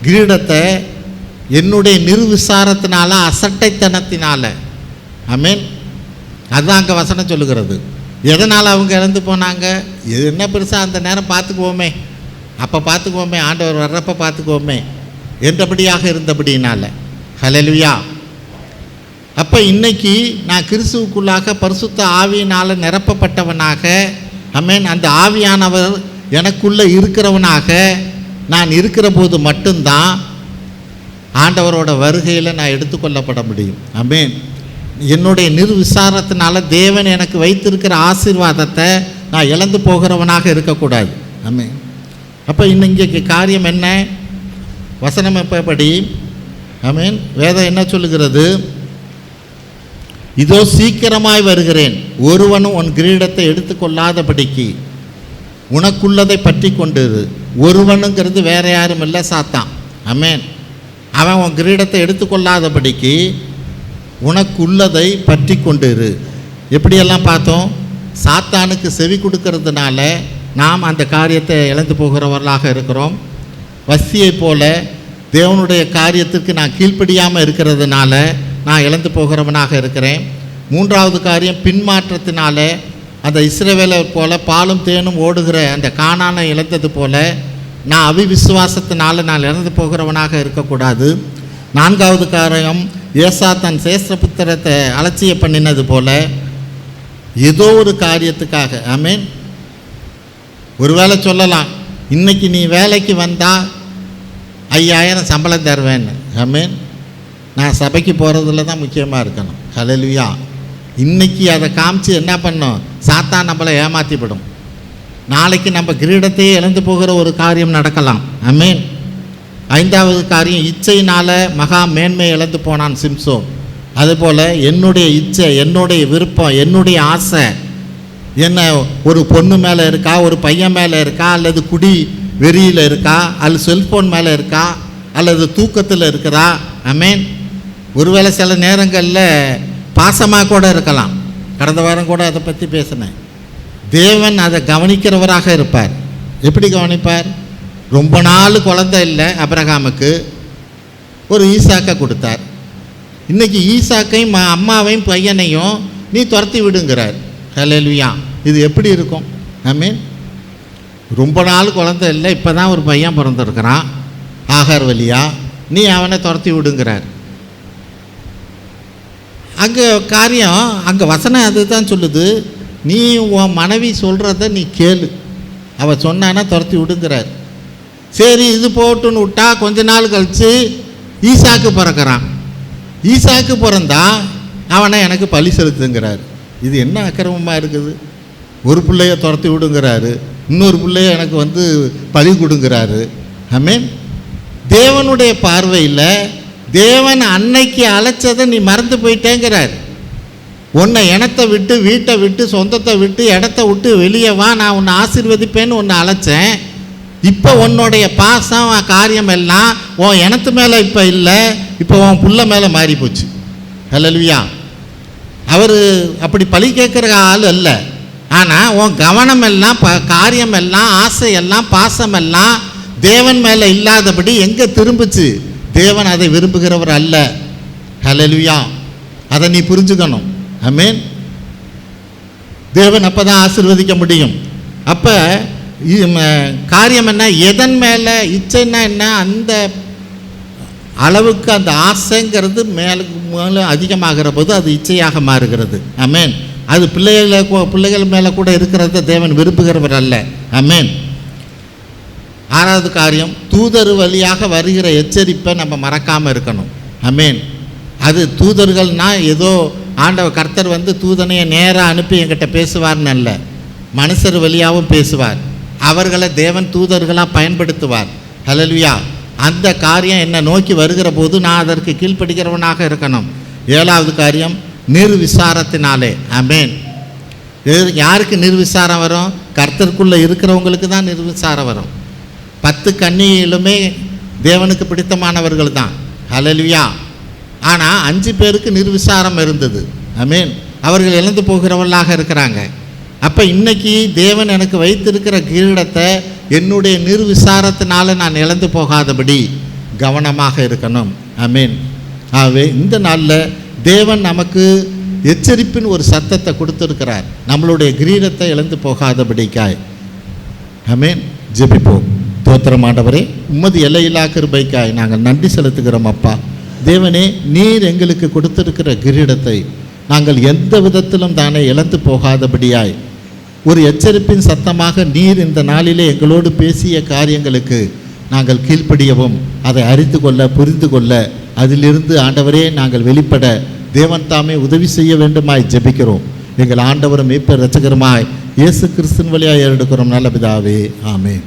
கிரீடத்தை என்னுடைய நிர்விசாரத்தினால, அசட்டைத்தனத்தினால, ஆமென், அதுதான் அங்கே வசனம் சொல்லுகிறது. எதனால் அவங்க இறந்து போனாங்க? இது என்ன பெருசாக அந்த நேரம் பார்த்துக்குவோமே, அப்போ பார்த்துக்குவோமே, ஆண்டவர் வர்றப்போ பார்த்துக்குவோமே என்றபடியாக இருந்தபடினால. ஹல்லேலூயா. அப்போ இன்னைக்கு நான் கிறிஸ்துவுக்குள்ளாக பரிசுத்த ஆவியினால் நிரப்பப்பட்டவனாக, ஆமென், அந்த ஆவியானவர் எனக்குள்ளே இருக்கிறவனாக நான் இருக்கிற போது மட்டும்தான் ஆண்டவரோட வருகையில் நான் எடுத்துக்கொள்ளப்பட முடியும். ஆமென். என்னுடைய நிர்விசாரத்தினால தேவன் எனக்கு வைத்திருக்கிற ஆசீர்வாதத்தை நான் இழந்து போகிறவனாக இருக்கக்கூடாது. ஆமென். அப்போ இங்கே காரியம் என்ன? வசனம் எப்படி? ஆமென். வேதம் என்ன சொல்லுகிறது? இதோ சீக்கிரமாய் வருகிறேன், ஒருவனும் உன் கிரீடத்தை எடுத்துக்கொள்ளாதபடிக்கு உனக்குள்ளதை பற்றி கொண்டிரு. ஒருவனுங்கிறது வேற யாரும் இல்லை, சாத்தான். ஆமென். அவன் உன் கிரீடத்தை எடுத்துக்கொள்ளாதபடிக்கு உனக்குள்ளதை பற்றி கொண்டிரு. எப்படியெல்லாம் பார்த்தோம்? சாத்தானுக்கு செவி கொடுக்கறதுனால நாம் அந்த காரியத்தை இழந்து போகிறவர்களாக இருக்கிறோம். வசியை போல தேவனுடைய காரியத்திற்கு நான் கீழ்ப்படியாமல் இருக்கிறதுனால நான் இழந்து போகிறவனாக இருக்கிறேன். 3வது காரியம், பின்மாற்றத்தினால அந்த இஸ்ரவேலர் போல பாலும் தேனும் ஓடுகிற அந்த கானானை இழந்தது போல நான் அவிவிசுவாசத்தினால நான் இழந்து போகிறவனாக இருக்கக்கூடாது. 4வது காரியம், ஏசா தன் சேஷ்டபுத்திரத்தை அலட்சியம் பண்ணினது போல ஏதோ ஒரு காரியத்துக்காக. ஆமேன். ஒருவேளை சொல்லலாம், இன்னைக்கு நீ வேலைக்கு வந்தால் 5000 சம்பளம் தருவேன்னு. ஆமேன். நான் சபைக்கு போகிறதுல தான் முக்கியமாக இருக்கணும். ஹல்லேலூயா. இன்னைக்கு அதை காமிச்சு என்ன பண்ணோம்? சாத்தான் நம்மளை ஏமாற்றிவிடும். நாளைக்கு நம்ம கிரீடத்தையே இழந்து போகிற ஒரு காரியம் நடக்கலாம். ஆமேன். 5வது காரியம், இச்சையினால் மகா மேன்மை இழந்து போனான் சிம்சோன். அதுபோல் என்னுடைய இச்சை, என்னுடைய விருப்பம், என்னுடைய ஆசை என்ன ஒரு பொண்ணு மேலே இருக்கா, ஒரு பையன் மேலே இருக்கா, அல்லது குடி வெறியில் இருக்கா, அல்லது செல்ஃபோன் மேலே இருக்கா, அல்லது தூக்கத்தில் இருக்கிறா. ஆமேன். ஒருவேளை சில நேரங்களில் பாசமாக கூட இருக்கலாம். கடந்த வாரம் கூட அதை பற்றி பேசினேன். தேவன் அதை கவனிக்கிறவராக இருப்பார். எப்படி கவனிப்பார்? ரொம்ப நாள் குழந்தை இல்லை ஆபிரகாமுக்கு, ஒரு ஈசாக்கை கொடுத்தார். இன்றைக்கி ஈசாக்கையும் அம்மாவையும் பையனையும் நீ துரத்தி விடுங்கிறார். ஹல்லேலூயா. இது எப்படி இருக்கும்? ஆமீன். ரொம்ப நாள் குழந்தை இல்லை, இப்போ தான் ஒரு பையன் பிறந்திருக்கிறான் ஆகார் வழியா, நீ அவனை துரத்தி விடுங்கிறார். அங்கே காரியம், அங்கே வசனம் அது தான் சொல்லுது, நீ உன் மனைவி சொல்கிறத நீ கேளு, அவள் சொன்னான்னா துரத்தி விடுங்கிறார். சரி இது போட்டுன்னு விட்டா கொஞ்ச நாள் கழித்து ஈசாக்கு பிறக்கிறான். ஈசாக்கு பிறந்தா அவனை எனக்கு பலி செலுத்துங்கிறார். இது என்ன அக்கிரமமாக இருக்குது? ஒரு பிள்ளைய துரத்தி விடுங்கிறாரு, இன்னொரு பிள்ளைய எனக்கு பலி கொடுங்கிறாரு. ஆமீன். தேவனுடைய பார்வையில் தேவன் அன்னைக்கு அழைச்சதை நீ மறந்து போயிட்டேங்கிறார். உன்னை இனத்தை விட்டு, வீட்டை விட்டு, சொந்தத்தை விட்டு, இடத்த விட்டு வெளியே வா, நான் உன்னை ஆசீர்வதிப்பேன்னு உன்னை அழைச்சேன். இப்போ உன்னுடைய பாசம் காரியம் எல்லாம் உன் இனத்து மேலே இப்போ இல்லை, இப்போ உன் புள்ள மேலே மாறி போச்சு. ஹல்லேலூயா. அவர் அப்படி பழி கேட்குற ஆள் அல்ல. ஆனால் உன் கவனம் எல்லாம், காரியம் எல்லாம், ஆசை எல்லாம், பாசம் எல்லாம் தேவன் மேலே இல்லாதபடி எங்கே திரும்பிச்சு? தேவன் அதை விரும்புகிறவர் அல்ல. ஹல்லேலூயா. அதை நீ புரிஞ்சுக்கணும். ஆமீன். தேவன் அப்போ தான் ஆசீர்வதிக்க முடியும். அப்போ காரியம் என்ன? எதன் மேலே இச்சைன்னா என்ன? அந்த அளவுக்கு அந்த ஆசைங்கிறது மேலே அதிகமாகிற போது அது இச்சையாக மாறுகிறது. ஆமேன். அது பிள்ளைகள் மேலே கூட இருக்கிறத தேவன் விரும்புகிறவர் அல்ல. ஆமேன். 6வது காரியம், தூதர் வழியாக வருகிற எச்சரிப்பை நம்ம மறக்காமல் இருக்கணும். ஆமேன். அது தூதர்கள்னால் ஏதோ கர்த்தர் தூதனையை நேராக அனுப்பி என்கிட்ட பேசுவார்னு அல்ல, மனுஷர் வழியாகவும் பேசுவார். அவர்களை தேவன் தூதர்களாக பயன்படுத்துவார். ஹல்லேலூயா. அந்த காரியம் என்னை நோக்கி வருகிற போது நான் அதற்கு கீழ்ப்படுகிறவனாக இருக்கணும். 7வது காரியம், நிர்விசாரத்தினாலே. ஆமேன். யாருக்கு நிர்விசாரம் வரும்? கர்த்தருக்குள்ளே இருக்கிறவங்களுக்கு தான் நிர்விசாரம் வரும். 10 கன்னிகளுமே தேவனுக்கு பிடித்தமானவர்கள் தான். ஹல்லேலூயா. ஆனால் 5 பேருக்கு நிர்விசாரம் இருந்தது. ஆமேன். அவர்கள் இழந்து போகிறவர்களாக இருக்கிறாங்க. அப்போ இன்னைக்கு தேவன் எனக்கு வைத்திருக்கிற கிரீடத்தை என்னுடைய நிர்விசாரத்தினால நான் இழந்து போகாதபடி கவனமாக இருக்கணும். ஆமேன். ஆகவே இந்த நாளில் தேவன் நமக்கு எச்சரிப்பின் ஒரு சத்தத்தை கொடுத்துருக்கிறார், நம்மளுடைய கிரீடத்தை இழந்து போகாதபடிக்காய். ஆமேன். ஜெபிப்போம். தோத்திரம் ஆண்டவரே, உம்மது எல்லையில்லா கிருபைக்காய் நாங்கள் நன்றி செலுத்துகிறோம். அப்பா தேவனே, நீர் எங்களுக்கு கொடுத்திருக்கிற கிரீடத்தை நாங்கள் எந்த விதத்திலும் தானே இழந்து போகாதபடியாய் ஒரு எச்சரிப்பின் சத்தமாக நீர் இந்த நாளிலே எங்களோடு பேசிய காரியங்களுக்கு நாங்கள் கீழ்ப்படியவும், அதை அறிந்து கொள்ள, புரிந்து கொள்ள, அதிலிருந்து ஆண்டவரே நாங்கள் வெளிப்பட தேவன் தாமே உதவி செய்ய வேண்டுமாய் ஜெபிக்கிறோம். எங்கள் ஆண்டவரும் மீட்பர் இரட்சகருமாய் இயேசு கிறிஸ்துவின் வழியாய் எடுக்கிறோம் நல்ல பிதாவே. ஆமென்.